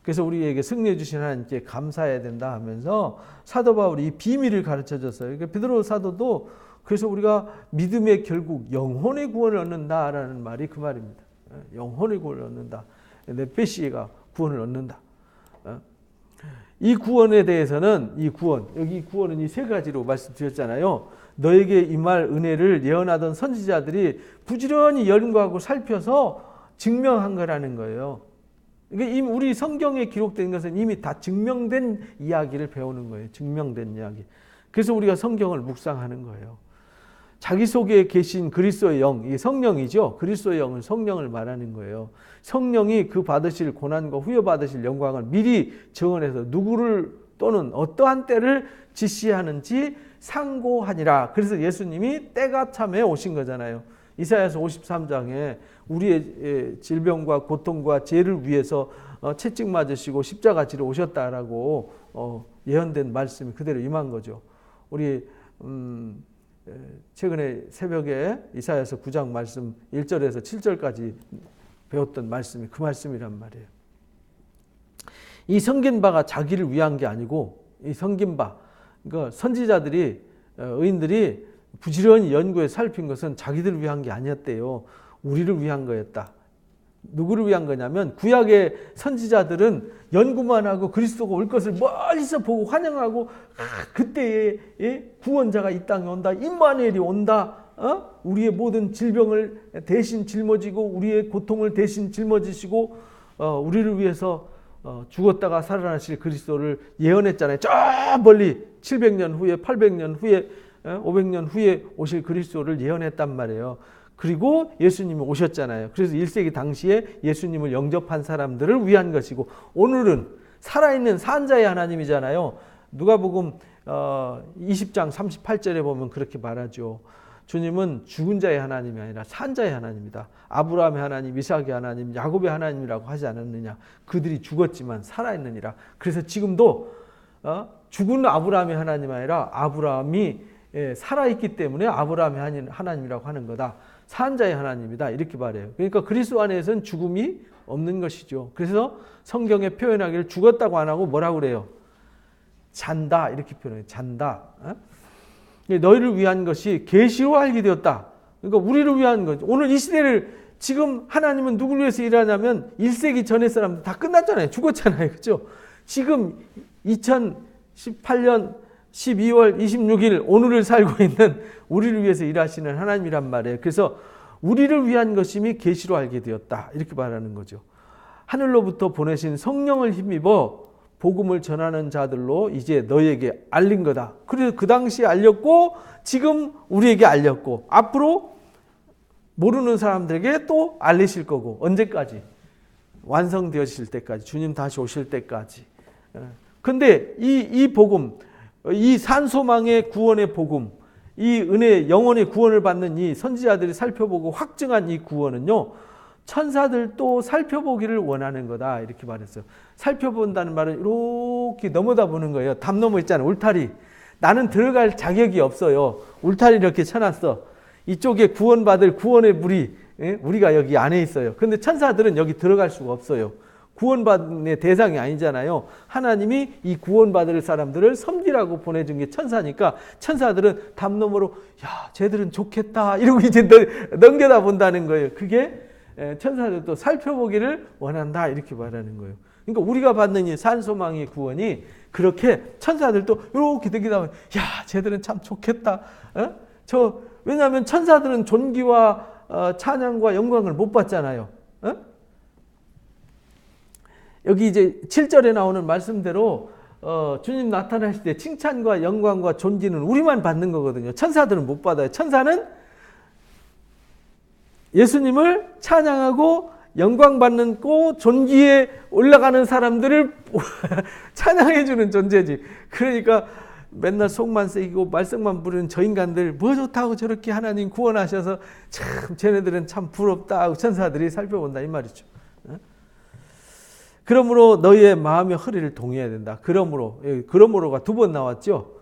그래서 우리에게 승리해 주신 하나님께 감사해야 된다 하면서 사도 바울이 이 비밀을 가르쳐 줬어요. 그러니까 베드로 사도도 그래서 우리가 믿음의 결국 영혼의 구원을 얻는다라는 말이 그 말입니다. 영혼의 구원을 얻는다. 네페시가 구원을 얻는다. 이 구원에 대해서는 여기 구원은 이 세 가지로 말씀드렸잖아요. 너에게 임할 은혜를 예언하던 선지자들이 부지런히 연구하고 살펴서 증명한 거라는 거예요. 그러니까 우리 성경에 기록된 것은 이미 다 증명된 이야기를 배우는 거예요. 증명된 이야기. 그래서 우리가 성경을 묵상하는 거예요. 자기 속에 계신 그리스도의 영, 이 성령이죠. 그리스도의 영은 성령을 말하는 거예요. 성령이 그 받으실 고난과 후에 받으실 영광을 미리 정언해서 누구를 또는 어떠한 때를 지시하는지 상고하니라. 그래서 예수님이 때가 참에 오신 거잖아요. 이사야서 53장에 우리의 질병과 고통과 죄를 위해서 채찍 맞으시고 십자가 지러 오셨다라고 예언된 말씀이 그대로 임한 거죠. 우리 최근에 새벽에 이사야서 9장 말씀 1절에서 7절까지 배웠던 말씀이 그 말씀이란 말이에요. 이 섬긴 바가 자기를 위한 게 아니고 이 섬긴 바, 그러니까 선지자들이 의인들이 부지런히 연구해 살핀 것은 자기들을 위한 게 아니었대요. 우리를 위한 거였다. 누구를 위한 거냐면 구약의 선지자들은 연구만 하고 그리스도가 올 것을 멀리서 보고 환영하고 그때에 구원자가 이 땅에 온다. 임마누엘이 온다. 우리의 모든 질병을 대신 짊어지고 우리의 고통을 대신 짊어지시고 우리를 위해서 죽었다가 살아나실 그리스도를 예언했잖아요. 저 멀리 700년 후에 800년 후에 500년 후에 오실 그리스도를 예언했단 말이에요. 그리고 예수님이 오셨잖아요. 그래서 1세기 당시에 예수님을 영접한 사람들을 위한 것이고 오늘은 살아있는 산자의 하나님이잖아요. 누가복음 20장 38절에 보면 그렇게 말하죠. 주님은 죽은 자의 하나님이 아니라 산자의 하나님이다. 아브라함의 하나님, 이삭의 하나님, 야곱의 하나님이라고 하지 않았느냐. 그들이 죽었지만 살아있느니라. 그래서 지금도 죽은 아브라함의 하나님이 아니라 아브라함이 살아있기 때문에 아브라함의 하나님이라고 하는 거다. 산자의 하나님이다. 이렇게 말해요. 그러니까 그리스도 안에서는 죽음이 없는 것이죠. 그래서 성경에 표현하기를 죽었다고 안 하고 뭐라고 그래요? 잔다. 이렇게 표현해요. 잔다. 너희를 위한 것이 계시로 알게 되었다. 그러니까 우리를 위한 거죠. 오늘 이 시대를 지금 하나님은 누구를 위해서 일하냐면 1세기 전의 사람들 다 끝났잖아요. 죽었잖아요. 그렇죠? 지금 2018년 12월 26일 오늘을 살고 있는 우리를 위해서 일하시는 하나님이란 말이에요. 그래서 우리를 위한 것임이 계시로 알게 되었다. 이렇게 말하는 거죠. 하늘로부터 보내신 성령을 힘입어 복음을 전하는 자들로 이제 너희에게 알린 거다. 그래서 그 당시에 알렸고 지금 우리에게 알렸고 앞으로 모르는 사람들에게 또 알리실 거고 언제까지? 완성되어질 때까지 주님 다시 오실 때까지. 근데 이 복음 이 산소망의 구원의 복음, 이 은혜, 영혼의 구원을 받는 이 선지자들이 살펴보고 확증한 이 구원은요, 천사들도 살펴보기를 원하는 거다, 이렇게 말했어요. 살펴본다는 말은 이렇게 넘어다 보는 거예요. 담 넘어 있잖아요, 울타리. 나는 들어갈 자격이 없어요. 울타리 이렇게 쳐놨어. 이쪽에 구원받을 구원의 물이, 우리가 여기 안에 있어요. 근데 천사들은 여기 들어갈 수가 없어요. 구원받는 대상이 아니잖아요. 하나님이 이 구원받을 사람들을 섬기라고 보내준 게 천사니까 천사들은 담 너머로 야, 쟤들은 좋겠다 이러고 이제 넘겨다 본다는 거예요. 그게 천사들도 살펴보기를 원한다, 이렇게 말하는 거예요. 그러니까 우리가 받는 이 산소망의 구원이 그렇게 천사들도 이렇게 넘기다 보면 야, 쟤들은 참 좋겠다. 왜냐하면 천사들은 존귀와 찬양과 영광을 못 받잖아요. 여기 이제 7절에 나오는 말씀대로 주님 나타나실 때 칭찬과 영광과 존귀는 우리만 받는 거거든요. 천사들은 못 받아요. 천사는 예수님을 찬양하고 영광 받는 고 존귀에 올라가는 사람들을 찬양해 주는 존재지. 그러니까 맨날 속만 새기고 말썽만 부르는 저 인간들 뭐 좋다고 저렇게 하나님 구원하셔서 참 쟤네들은 참 부럽다 하고 천사들이 살펴본다, 이 말이죠. 그러므로 너희의 마음의 허리를 동해야 된다. 그러므로가 두 번 나왔죠.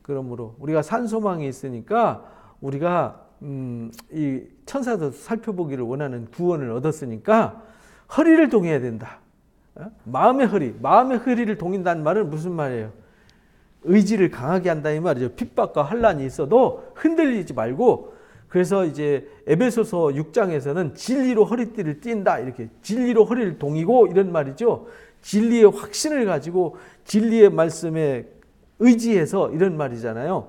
그러므로 우리가 산소망이 있으니까 우리가 이 천사도 살펴보기를 원하는 구원을 얻었으니까 허리를 동해야 된다. 마음의 허리를 동인다는 말은 무슨 말이에요? 의지를 강하게 한다, 이 말이죠. 핍박과 환란이 있어도 흔들리지 말고, 그래서 이제 에베소서 6장에서는 진리로 허리띠를 띈다, 이렇게 진리로 허리를 동이고 이런 말이죠. 진리의 확신을 가지고 진리의 말씀에 의지해서 이런 말이잖아요.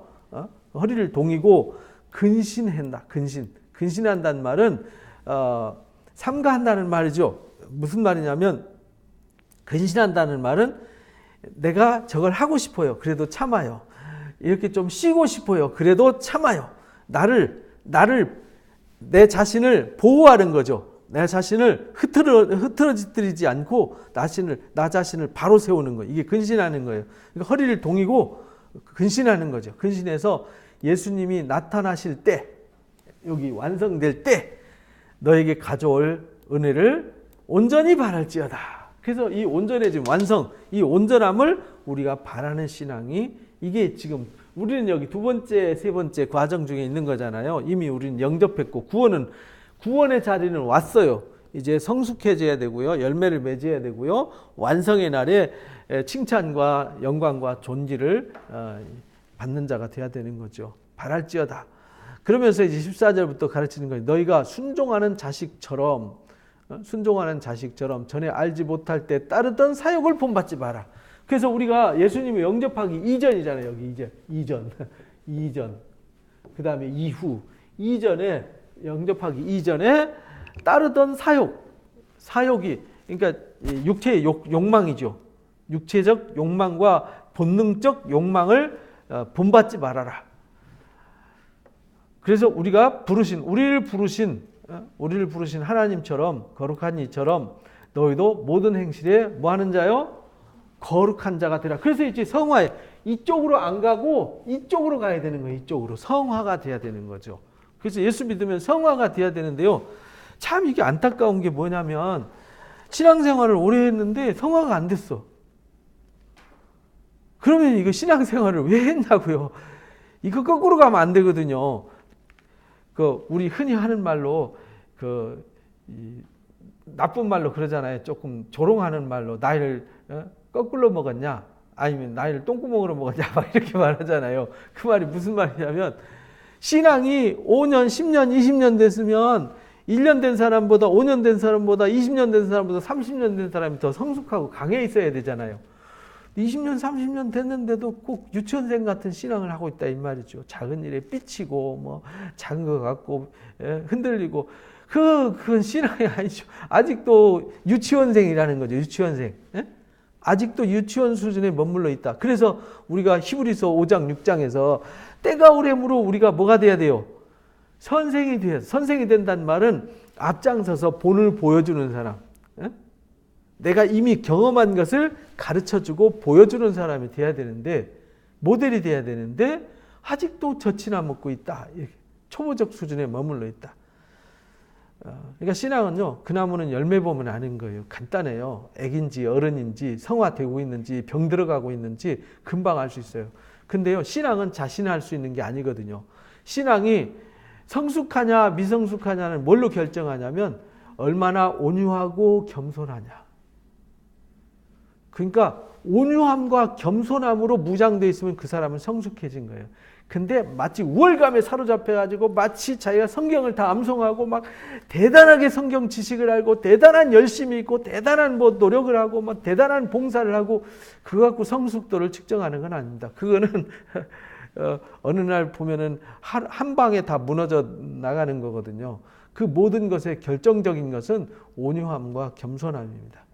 허리를 동이고 근신한다. 근신한다는 말은 삼가한다는 말이죠. 무슨 말이냐면 근신한다는 말은 내가 저걸 하고 싶어요. 그래도 참아요. 이렇게 좀 쉬고 싶어요. 그래도 참아요. 내 자신을 보호하는 거죠. 내 자신을 흐트러지지 않고 나 자신을 바로 세우는 거예요. 이게 근신하는 거예요. 그러니까 허리를 동이고 근신하는 거죠. 근신해서 예수님이 나타나실 때, 여기 완성될 때 너에게 가져올 은혜를 온전히 바랄지어다. 그래서 이 온전해진 완성, 이 온전함을 우리가 바라는 신앙이, 이게 지금 우리는 여기 두 번째, 세 번째 과정 중에 있는 거잖아요. 이미 우리는 영접했고 구원의 자리는 왔어요. 이제 성숙해져야 되고요. 열매를 맺어야 되고요. 완성의 날에 칭찬과 영광과 존귀를 받는 자가 돼야 되는 거죠. 바랄지어다. 그러면서 이제 14절부터 가르치는 거예요. 너희가 순종하는 자식처럼 전에 알지 못할 때 따르던 사욕을 본받지 마라. 그래서 우리가 예수님을 영접하기 이전이잖아요. 여기 이전. 그 다음에 이후. 영접하기 이전에 따르던 사욕이, 그러니까 육체의 욕망이죠. 육체적 욕망과 본능적 욕망을 본받지 말아라. 그래서 우리를 부르신 하나님처럼, 거룩한 이처럼 너희도 모든 행실에 뭐 하는 자요? 거룩한 자가 되라. 그래서 이제 성화에 이쪽으로 안 가고 이쪽으로 가야 되는 거예요. 이쪽으로 성화가 돼야 되는 거죠. 그래서 예수 믿으면 성화가 돼야 되는데요. 참 이게 안타까운 게 뭐냐면 신앙생활을 오래 했는데 성화가 안 됐어. 그러면 이거 신앙생활을 왜 했냐고요. 이거 거꾸로 가면 안 되거든요. 우리 흔히 하는 말로 나쁜 말로 그러잖아요. 조금 조롱하는 말로 나이를 거꾸로 먹었냐, 아니면 나이를 똥구멍으로 먹었냐, 막 이렇게 말하잖아요. 그 말이 무슨 말이냐면 신앙이 5년, 10년, 20년 됐으면 1년 된 사람보다 5년 된 사람보다 20년 된 사람보다 30년 된 사람이 더 성숙하고 강해 있어야 되잖아요. 20년, 30년 됐는데도 꼭 유치원생 같은 신앙을 하고 있다, 이 말이죠. 작은 일에 삐치고 작은 거 갖고 흔들리고 그건 신앙이 아니죠. 아직도 유치원생이라는 거죠. 유치원생. 아직도 유치원 수준에 머물러 있다. 그래서 우리가 히브리서 5장 6장에서 때가 오래므로 우리가 뭐가 돼야 돼요? 선생이 된다는 말은 앞장서서 본을 보여주는 사람. 내가 이미 경험한 것을 가르쳐주고 보여주는 사람이 돼야 되는데, 모델이 돼야 되는데 아직도 젖이나 먹고 있다. 초보적 수준에 머물러 있다. 그러니까 신앙은요, 그 나무는 열매 보면 아는 거예요. 간단해요. 애기인지 어른인지 성화되고 있는지 병 들어가고 있는지 금방 알 수 있어요. 근데요, 신앙은 자신이 할 수 있는 게 아니거든요. 신앙이 성숙하냐 미성숙하냐는 뭘로 결정하냐면 얼마나 온유하고 겸손하냐. 그러니까 온유함과 겸손함으로 무장되어 있으면 그 사람은 성숙해진 거예요. 근데 마치 우월감에 사로잡혀가지고 마치 자기가 성경을 다 암송하고 막 대단하게 성경 지식을 알고 대단한 열심이 있고 대단한 뭐 노력을 하고 막 대단한 봉사를 하고 그거 갖고 성숙도를 측정하는 건 아닙니다. 그거는 어느 날 보면은 한 방에 다 무너져 나가는 거거든요. 그 모든 것의 결정적인 것은 온유함과 겸손함입니다.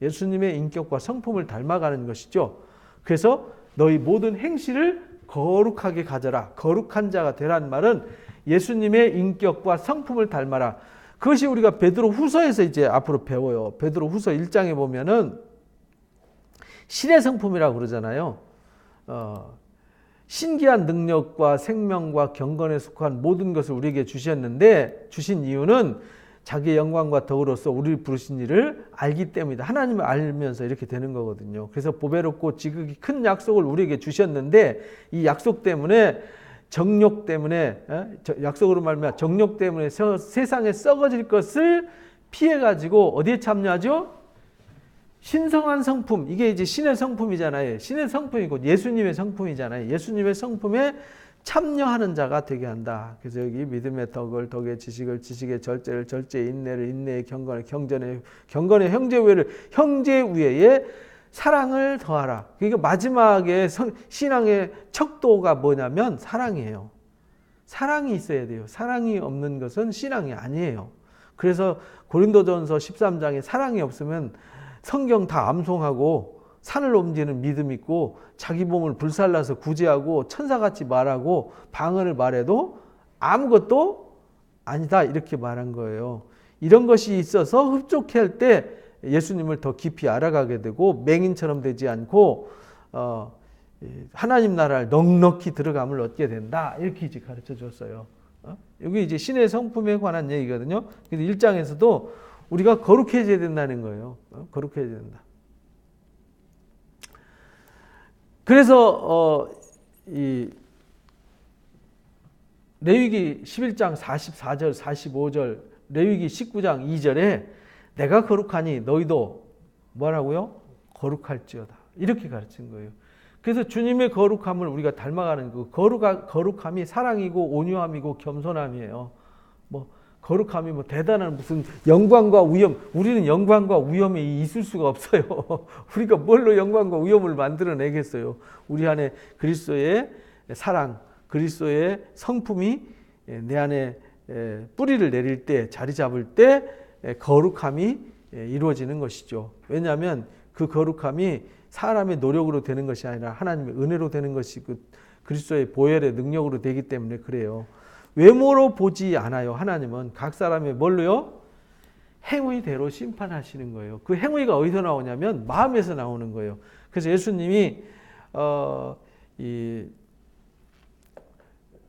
예수님의 인격과 성품을 닮아가는 것이죠. 그래서 너희 모든 행실을 거룩하게 가져라. 거룩한 자가 되라는 말은 예수님의 인격과 성품을 닮아라. 그것이 우리가 베드로 후서에서 이제 앞으로 배워요. 베드로 후서 1장에 보면은 신의 성품이라고 그러잖아요. 신기한 능력과 생명과 경건에 속한 모든 것을 우리에게 주셨는데 주신 이유는 자기의 영광과 덕으로서 우리를 부르신 일을 알기 때문이다. 하나님을 알면서 이렇게 되는 거거든요. 그래서 보배롭고 지극히 큰 약속을 우리에게 주셨는데 이 약속 때문에 정욕 때문에 약속으로 말하면 정욕 때문에 세상에 썩어질 것을 피해가지고 어디에 참여하죠? 신성한 성품, 이게 이제 신의 성품이잖아요. 신의 성품이고 예수님의 성품이잖아요. 예수님의 성품에 참여하는 자가 되게 한다. 그래서 여기 믿음의 덕을, 덕의 지식을, 지식의 절제를, 절제의 인내를, 인내의 경건을, 경건의 형제우애를, 형제우애에 사랑을 더하라. 그러니까 마지막에 신앙의 척도가 뭐냐면 사랑이에요. 사랑이 있어야 돼요. 사랑이 없는 것은 신앙이 아니에요. 그래서 고린도전서 13장에 사랑이 없으면 성경 다 암송하고 산을 옮기는 믿음 있고 자기 몸을 불살라서 구제하고 천사같이 말하고 방언을 말해도 아무것도 아니다 이렇게 말한 거예요. 이런 것이 있어서 흡족할 때 예수님을 더 깊이 알아가게 되고 맹인처럼 되지 않고 하나님 나라를 넉넉히 들어감을 얻게 된다 이렇게 이제 가르쳐 줬어요. 여기 이제 신의 성품에 관한 얘기거든요. 그래서 1장에서도 우리가 거룩해져야 된다는 거예요. 거룩해져야 된다. 그래서 이 레위기 11장 44절 45절 레위기 19장 2절에 내가 거룩하니 너희도 뭐라고요? 거룩할지어다. 이렇게 가르친 거예요. 그래서 주님의 거룩함을 우리가 닮아가는 그 거룩함이 사랑이고 온유함이고 겸손함이에요. 뭐 거룩함이 뭐 대단한 무슨 영광과 위엄, 우리는 영광과 위엄이 있을 수가 없어요. 우리가 뭘로 영광과 위엄을 만들어내겠어요. 우리 안에 그리스도의 사랑, 그리스도의 성품이 내 안에 뿌리를 내릴 때, 자리 잡을 때 거룩함이 이루어지는 것이죠. 왜냐하면 그 거룩함이 사람의 노력으로 되는 것이 아니라 하나님의 은혜로 되는 것이 그리스도의 보혈의 능력으로 되기 때문에 그래요. 외모로 보지 않아요. 하나님은 각 사람의 뭘로요? 행위대로 심판하시는 거예요. 그 행위가 어디서 나오냐면 마음에서 나오는 거예요. 그래서 예수님이 이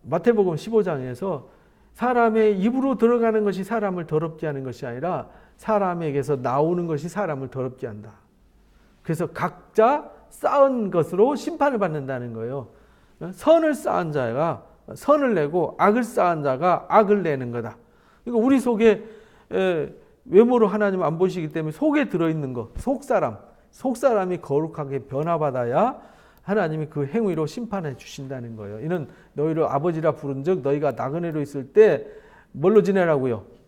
마태복음 15장에서 사람의 입으로 들어가는 것이 사람을 더럽게 하는 것이 아니라 사람에게서 나오는 것이 사람을 더럽게 한다. 그래서 각자 쌓은 것으로 심판을 받는다는 거예요. 선을 쌓은 자가 선을 내고 악을 쌓은 자가 악을 내는 거다. 그러니까 우리 속에 외모로 하나님 안 보시기 때문에 속에 들어있는 것, 속사람이 거룩하게 변화받아야 하나님이 그 행위로 심판해 주신다는 거예요. 이는 너희를 아버지라 부른 즉 너희가 나그네로 있을 때 뭘로 지내라고요?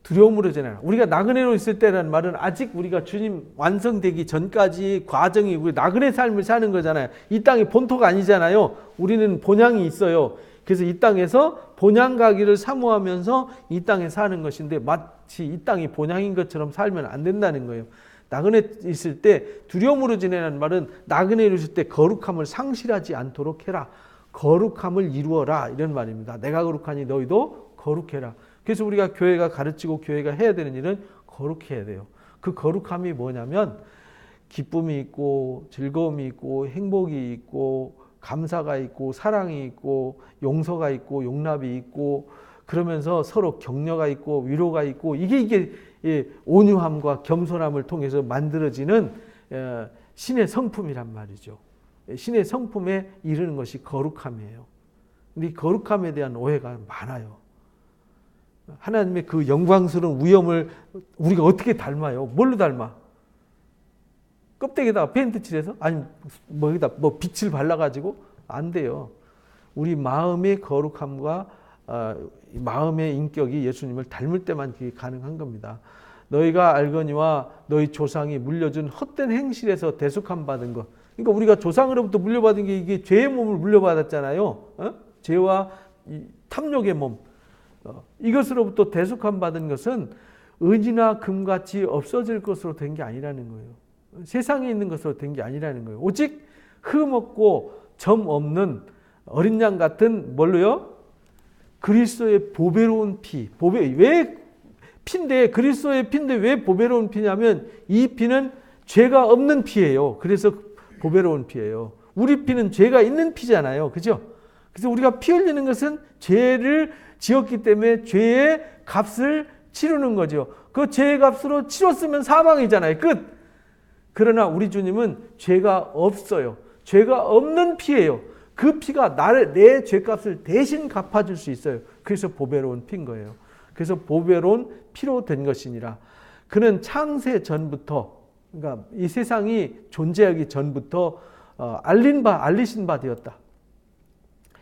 두려움으로 지내라. 우리가 나그네로 있을 때라는 말은 아직 우리가 주님 완성되기 전까지 과정이 우리 나그네 삶을 사는 거잖아요. 이 땅이 본토가 아니잖아요. 우리는 본향이 있어요. 그래서 이 땅에서 본향 가기를 사모하면서 이 땅에 사는 것인데 마치 이 땅이 본향인 것처럼 살면 안 된다는 거예요. 나그네 있을 때 두려움으로 지내라는 말은 나그네로 있을 때 거룩함을 상실하지 않도록 해라. 거룩함을 이루어라 이런 말입니다. 내가 거룩하니 너희도 거룩해라. 그래서 우리가 교회가 가르치고 교회가 해야 되는 일은 거룩해야 돼요. 그 거룩함이 뭐냐면 기쁨이 있고 즐거움이 있고 행복이 있고 감사가 있고 사랑이 있고 용서가 있고 용납이 있고 그러면서 서로 격려가 있고 위로가 있고 이게 온유함과 겸손함을 통해서 만들어지는 신의 성품이란 말이죠. 신의 성품에 이르는 것이 거룩함이에요. 근데 이 거룩함에 대한 오해가 많아요. 하나님의 그 영광스러운 위엄을 우리가 어떻게 닮아요? 뭘로 닮아? 껍데기에다가 페인트 칠해서? 아니 뭐기다 뭐 빛을 발라가지고? 안 돼요. 우리 마음의 거룩함과 마음의 인격이 예수님을 닮을 때만 그게 가능한 겁니다. 너희가 알거니와 너희 조상이 물려준 헛된 행실에서 대속함 받은 것. 그러니까 우리가 조상으로부터 물려받은 게 이게 죄의 몸을 물려받았잖아요. 죄와 탐욕의 몸. 이것으로부터 대속함 받은 것은 은이나 금같이 없어질 것으로 된 게 아니라는 거예요. 세상에 있는 것으로 된 게 아니라는 거예요. 오직 흠없고 점 없는 어린 양 같은 뭘로요? 그리스도의 보배로운 피. 왜 피인데 그리스도의 피인데 왜 보배로운 피냐면 이 피는 죄가 없는 피예요. 그래서 보배로운 피예요. 우리 피는 죄가 있는 피잖아요. 그죠? 그래서 우리가 피 흘리는 것은 죄를 지었기 때문에 죄의 값을 치르는 거죠. 그 죄의 값으로 치렀으면 사망이잖아요. 끝. 그러나 우리 주님은 죄가 없어요. 죄가 없는 피예요. 그 피가 내 죄값을 대신 갚아줄 수 있어요. 그래서 보배로운 피인 거예요. 그래서 보배로운 피로 된 것이니라. 그는 창세 전부터, 그러니까 이 세상이 존재하기 전부터 알리신 바 되었다.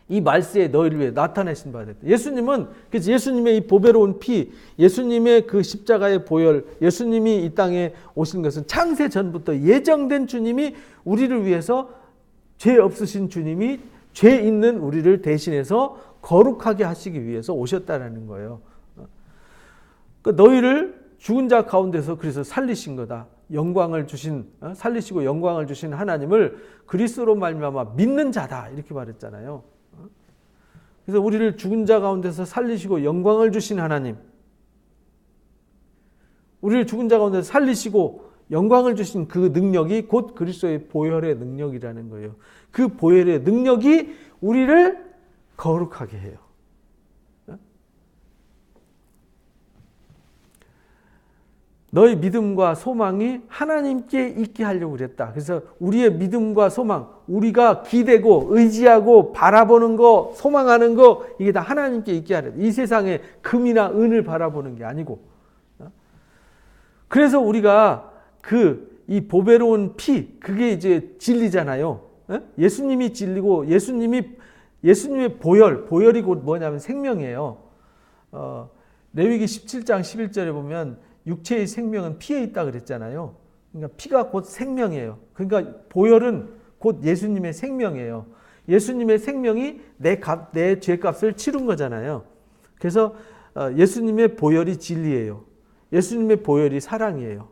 이 말세에 너희를 위해 나타내신 바 되었다. 예수님은, 그래서 예수님의 이 보배로운 피, 예수님의 그 십자가의 보혈, 예수님이 이 땅에 오신 것은 창세 전부터 예정된 주님이 우리를 위해서 죄 없으신 주님이 죄 있는 우리를 대신해서 거룩하게 하시기 위해서 오셨다라는 거예요. 너희를 죽은 자 가운데서 그래서 살리신 거다. 영광을 주신, 살리시고 영광을 주신 하나님을 그리스도로 말미암아 믿는 자다. 이렇게 말했잖아요. 그래서 우리를 죽은 자 가운데서 살리시고 영광을 주신 하나님, 우리를 죽은 자 가운데서 살리시고 영광을 주신 그 능력이 곧 그리스도의 보혈의 능력이라는 거예요. 그 보혈의 능력이 우리를 거룩하게 해요. 너희 믿음과 소망이 하나님께 있게 하려고 그랬다. 그래서 우리의 믿음과 소망, 우리가 기대고 의지하고 바라보는 거, 소망하는 거, 이게 다 하나님께 있게 하려. 이 세상에 금이나 은을 바라보는 게 아니고. 그래서 우리가 이 보배로운 피, 그게 이제 진리잖아요. 예수님이 진리고 예수님의 보혈이 곧 뭐냐면 생명이에요. 레위기 17장 11절에 보면 육체의 생명은 피에 있다 그랬잖아요. 그러니까 피가 곧 생명이에요. 그러니까 보혈은 곧 예수님의 생명이에요. 예수님의 생명이 내 죄값을 치른 거잖아요. 그래서 예수님의 보혈이 진리예요. 예수님의 보혈이 사랑이에요.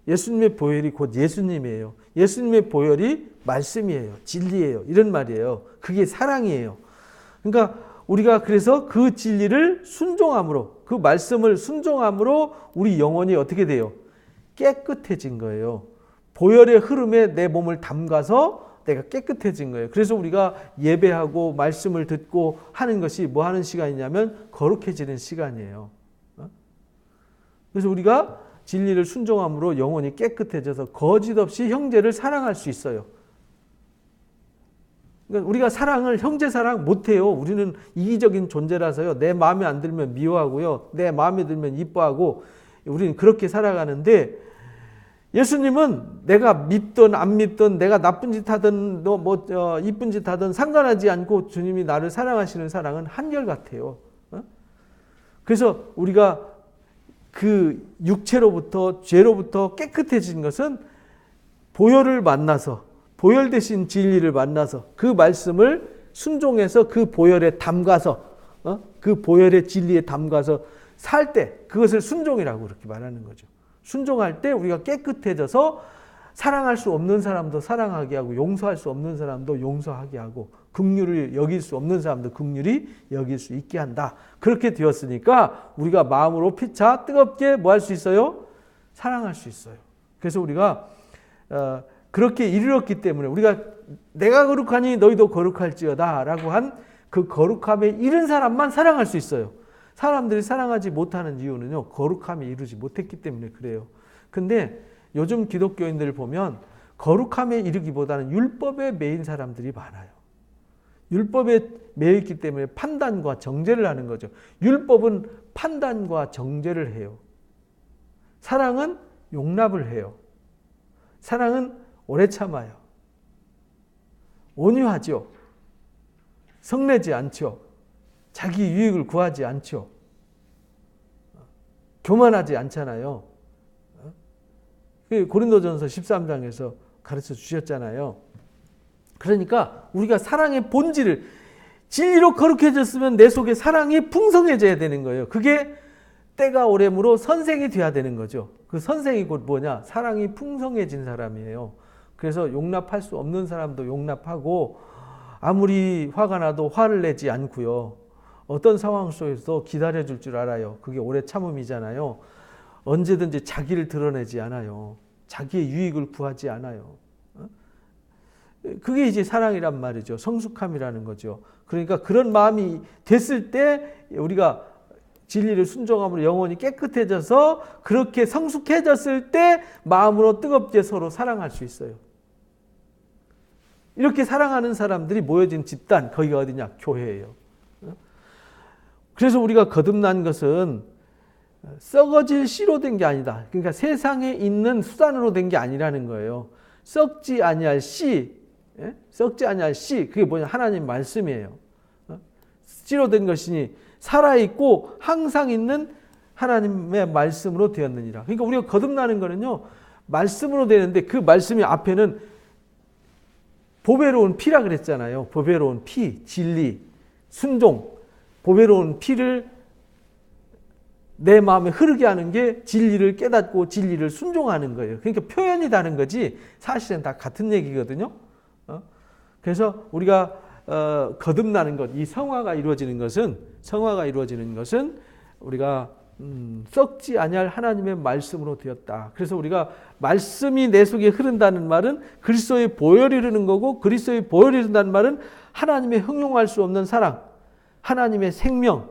예수님의 보혈이 곧 예수님이에요. 예수님의 보혈이 말씀이에요. 진리예요. 이런 말이에요. 그게 사랑이에요. 그러니까 우리가 그래서 그 진리를 순종함으로, 그 말씀을 순종함으로 우리 영혼이 어떻게 돼요? 깨끗해진 거예요. 보혈의 흐름에 내 몸을 담가서 내가 깨끗해진 거예요. 그래서 우리가 예배하고 말씀을 듣고 하는 것이 뭐 하는 시간이냐면 거룩해지는 시간이에요. 그래서 우리가 진리를 순종함으로 영혼이 깨끗해져서 거짓 없이 형제를 사랑할 수 있어요. 그러니까 우리가 사랑을, 형제 사랑 못해요. 우리는 이기적인 존재라서요. 내 마음에 안 들면 미워하고요. 내 마음에 들면 이뻐하고 우리는 그렇게 살아가는데, 예수님은 내가 밉든 안 밉든 내가 나쁜 짓 하든 이쁜 짓 하든 상관하지 않고 주님이 나를 사랑하시는 사랑은 한결같아요. 그래서 우리가 그 육체로부터 죄로부터 깨끗해진 것은 보혈을 만나서, 보혈 대신 진리를 만나서 그 말씀을 순종해서 그 보혈에 담가서, 그 보혈의 진리에 담가서 살 때 그것을 순종이라고 그렇게 말하는 거죠. 순종할 때 우리가 깨끗해져서 사랑할 수 없는 사람도 사랑하게 하고, 용서할 수 없는 사람도 용서하게 하고, 긍휼을 여길 수 없는 사람도 긍휼히 여길 수 있게 한다. 그렇게 되었으니까 우리가 마음으로 피차 뜨겁게 뭐 할 수 있어요? 사랑할 수 있어요. 그래서 우리가 그렇게 이르렀기 때문에 우리가 내가 거룩하니 너희도 거룩할지어다 라고 한 그 거룩함에 이른 사람만 사랑할 수 있어요. 사람들이 사랑하지 못하는 이유는요, 거룩함에 이르지 못했기 때문에 그래요. 근데 요즘 기독교인들을 보면 거룩함에 이르기보다는 율법에 매인 사람들이 많아요. 율법에 매여 있기 때문에 판단과 정죄를 하는 거죠. 율법은 판단과 정죄를 해요. 사랑은 용납을 해요. 사랑은 오래 참아요. 온유하죠. 성내지 않죠. 자기 유익을 구하지 않죠. 교만하지 않잖아요. 고린도전서 13장에서 가르쳐 주셨잖아요. 그러니까 우리가 사랑의 본질을 진리로 거룩해졌으면 내 속에 사랑이 풍성해져야 되는 거예요. 그게 때가 오래므로 선생이 돼야 되는 거죠. 그 선생이 곧 뭐냐? 사랑이 풍성해진 사람이에요. 그래서 용납할 수 없는 사람도 용납하고 아무리 화가 나도 화를 내지 않고요. 어떤 상황 속에서 기다려줄 줄 알아요. 그게 오래 참음이잖아요. 언제든지 자기를 드러내지 않아요. 자기의 유익을 구하지 않아요. 그게 이제 사랑이란 말이죠. 성숙함이라는 거죠. 그러니까 그런 마음이 됐을 때 우리가 진리를 순종함으로 영혼이 깨끗해져서 그렇게 성숙해졌을 때 마음으로 뜨겁게 서로 사랑할 수 있어요. 이렇게 사랑하는 사람들이 모여진 집단, 거기가 어디냐? 교회예요. 그래서 우리가 거듭난 것은 썩어질 씨로 된 게 아니다. 그러니까 세상에 있는 수단으로 된 게 아니라는 거예요. 썩지 아니할 씨, 썩지 아니할 씨, 그게 뭐냐? 하나님 말씀이에요. 씨로 된 것이니 살아있고 항상 있는 하나님의 말씀으로 되었느니라. 그러니까 우리가 거듭나는 거는요, 말씀으로 되는데 그 말씀이 앞에는 보배로운 피라 그랬잖아요. 보배로운 피, 진리, 순종. 보배로운 피를 내 마음에 흐르게 하는 게 진리를 깨닫고 진리를 순종하는 거예요. 그러니까 표현이 다른 거지 사실은 다 같은 얘기거든요. 그래서 우리가 거듭나는 것, 이 성화가 이루어지는 것은 우리가 썩지 아니할 하나님의 말씀으로 되었다. 그래서 우리가 말씀이 내 속에 흐른다는 말은 그리스도의 보혈이 흐르는 거고, 그리스도의 보혈이 흐른다는 말은 하나님의 형용할 수 없는 사랑, 하나님의 생명,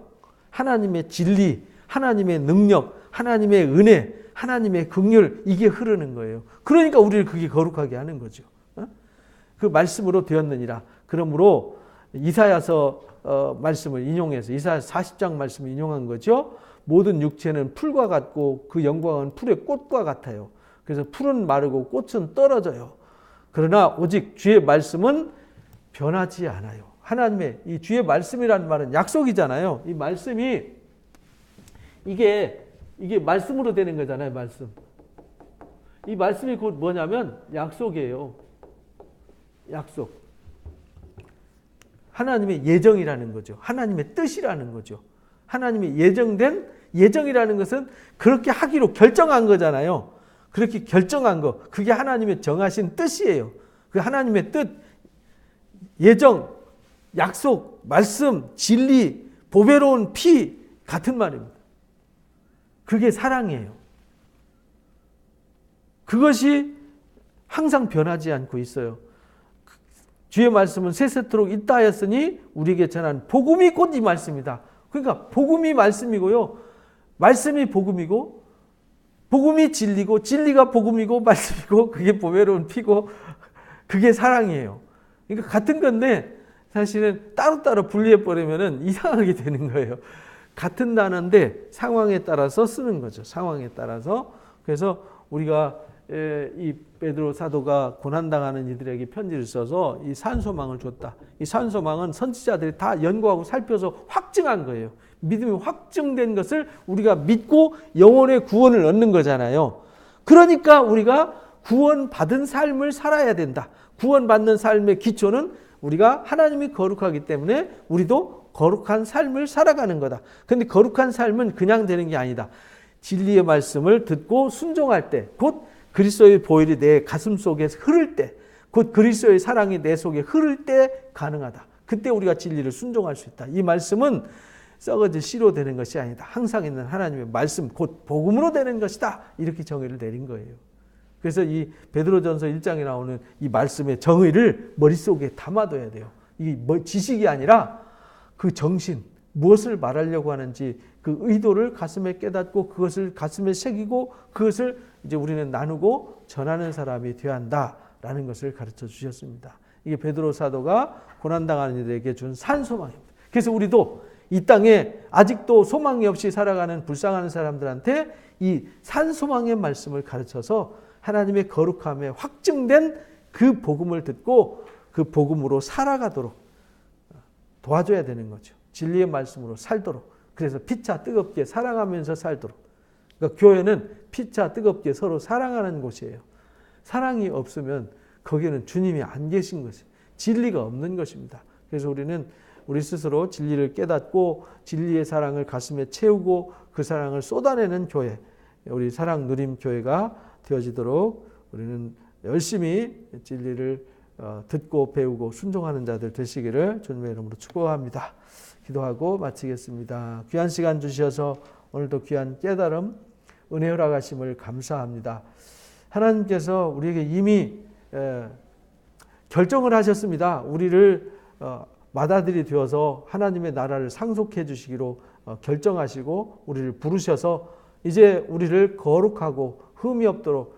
하나님의 진리, 하나님의 능력, 하나님의 은혜, 하나님의 긍휼, 이게 흐르는 거예요. 그러니까 우리를 그게 거룩하게 하는 거죠. 그 말씀으로 되었느니라. 그러므로 이사야서 말씀을 인용해서 이사야 40장 말씀을 인용한 거죠. 모든 육체는 풀과 같고 그 영광은 풀의 꽃과 같아요. 그래서 풀은 마르고 꽃은 떨어져요. 그러나 오직 주의 말씀은 변하지 않아요. 하나님의 이 주의 말씀이라는 말은 약속이잖아요. 이 말씀이 이게 말씀으로 되는 거잖아요. 말씀. 이 말씀이 곧 뭐냐면 약속이에요. 약속. 하나님의 예정이라는 거죠. 하나님의 뜻이라는 거죠. 하나님의 예정이라는 것은 그렇게 하기로 결정한 거잖아요. 그렇게 결정한 거. 그게 하나님의 정하신 뜻이에요. 그 하나님의 뜻, 예정, 약속, 말씀, 진리, 보배로운 피 같은 말입니다. 그게 사랑이에요. 그것이 항상 변하지 않고 있어요. 주의 말씀은 세세토록 있다 하였으니 우리에게 전한 복음이 곧 이 말씀이다. 그러니까 복음이 말씀이고요. 말씀이 복음이고 복음이 진리고 진리가 복음이고 말씀이고 그게 보배로운 피고 그게 사랑이에요. 그러니까 같은 건데 사실은 따로따로 분리해버리면 이상하게 되는 거예요. 같은 단어인데 상황에 따라서 쓰는 거죠. 상황에 따라서. 그래서 우리가 이 베드로 사도가 고난당하는 이들에게 편지를 써서 이 산소망을 줬다. 이 산소망은 선지자들이 다 연구하고 살펴서 확증한 거예요. 믿음이 확증된 것을 우리가 믿고 영혼의 구원을 얻는 거잖아요. 그러니까 우리가 구원받은 삶을 살아야 된다. 구원받는 삶의 기초는 우리가 하나님이 거룩하기 때문에 우리도 거룩한 삶을 살아가는 거다. 그런데 거룩한 삶은 그냥 되는 게 아니다. 진리의 말씀을 듣고 순종할 때, 곧 그리스도의 보혈이 내 가슴 속에 흐를 때, 곧 그리스도의 사랑이 내 속에 흐를 때 가능하다. 그때 우리가 진리를 순종할 수 있다. 이 말씀은 썩어질 씨로 되는 것이 아니다. 항상 있는 하나님의 말씀, 곧 복음으로 되는 것이다. 이렇게 정의를 내린 거예요. 그래서 이 베드로전서 1장에 나오는 이 말씀의 정의를 머릿속에 담아둬야 돼요. 이게 뭐 지식이 아니라 그 정신, 무엇을 말하려고 하는지 그 의도를 가슴에 깨닫고 그것을 가슴에 새기고 그것을 이제 우리는 나누고 전하는 사람이 되어야 한다라는 것을 가르쳐 주셨습니다. 이게 베드로 사도가 고난당하는 이들에게 준 산소망입니다. 그래서 우리도 이 땅에 아직도 소망이 없이 살아가는 불쌍한 사람들한테 이 산소망의 말씀을 가르쳐서 하나님의 거룩함에 확증된 그 복음을 듣고 그 복음으로 살아가도록 도와줘야 되는 거죠. 진리의 말씀으로 살도록. 그래서 피차 뜨겁게 사랑하면서 살도록. 그러니까 교회는 피차 뜨겁게 서로 사랑하는 곳이에요. 사랑이 없으면 거기는 주님이 안 계신 것이에요. 진리가 없는 것입니다. 그래서 우리는 우리 스스로 진리를 깨닫고 진리의 사랑을 가슴에 채우고 그 사랑을 쏟아내는 교회, 우리 사랑 누림 교회가 되어지도록 우리는 열심히 진리를 듣고 배우고 순종하는 자들 되시기를 주님의 이름으로 축복합니다. 기도하고 마치겠습니다. 귀한 시간 주셔서 오늘도 귀한 깨달음, 은혜 허락하심을 감사합니다. 하나님께서 우리에게 이미 결정을 하셨습니다. 우리를 맏아들이 되어서 하나님의 나라를 상속해 주시기로 결정하시고 우리를 부르셔서 이제 우리를 거룩하고 흠이 없도록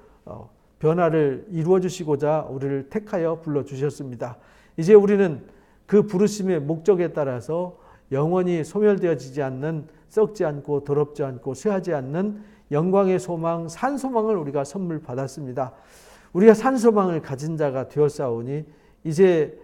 변화를 이루어 주시고자 우리를 택하여 불러주셨습니다. 이제 우리는 그 부르심의 목적에 따라서 영원히 소멸되어지지 않는, 썩지 않고 더럽지 않고 쇠하지 않는 영광의 소망, 산소망을 우리가 선물 받았습니다. 우리가 산소망을 가진 자가 되었사오니 이제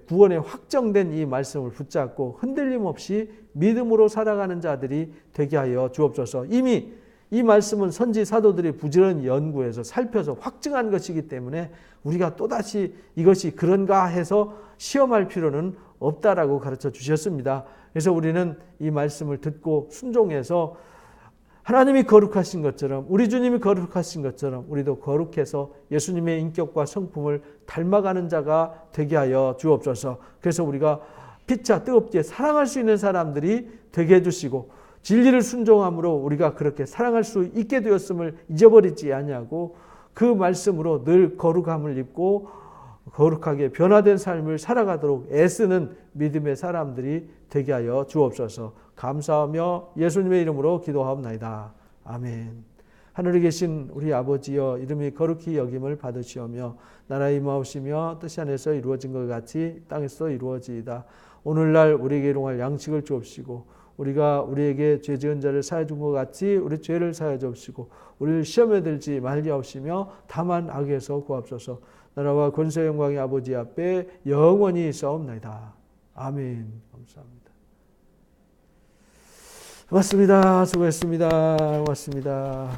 구원에 확정된 이 말씀을 붙잡고 흔들림 없이 믿음으로 살아가는 자들이 되게 하여 주옵소서. 이미 이 말씀은 선지 사도들이 부지런히 연구해서 살펴서 확증한 것이기 때문에 우리가 또다시 이것이 그런가 해서 시험할 필요는 없다라고 가르쳐 주셨습니다. 그래서 우리는 이 말씀을 듣고 순종해서 하나님이 거룩하신 것처럼, 우리 주님이 거룩하신 것처럼 우리도 거룩해서 예수님의 인격과 성품을 닮아가는 자가 되게 하여 주옵소서. 그래서 우리가 피차 뜨겁게 사랑할 수 있는 사람들이 되게 해주시고 진리를 순종함으로 우리가 그렇게 사랑할 수 있게 되었음을 잊어버리지 아니하고 그 말씀으로 늘 거룩함을 입고 거룩하게 변화된 삶을 살아가도록 애쓰는 믿음의 사람들이 되게 하여 주옵소서. 감사하며 예수님의 이름으로 기도하옵나이다. 아멘. 하늘에 계신 우리 아버지여, 이름이 거룩히 여김을 받으시오며 나라 임하옵시며 뜻이 하늘에서 이루어진 것 같이 땅에서 이루어지이다. 오늘날 우리에게 일용할 양식을 주옵시고 우리가 우리에게 죄 지은 자를 사하여 준 것 같이 우리 죄를 사하여 주옵시고 우리를 시험에 들지 말게 하옵시며 다만 악에서 구하옵소서. 나라와 권세 영광의 아버지 앞에 영원히 있사옵나이다. 아멘. 감사합니다. 고맙습니다. 수고했습니다. 고맙습니다.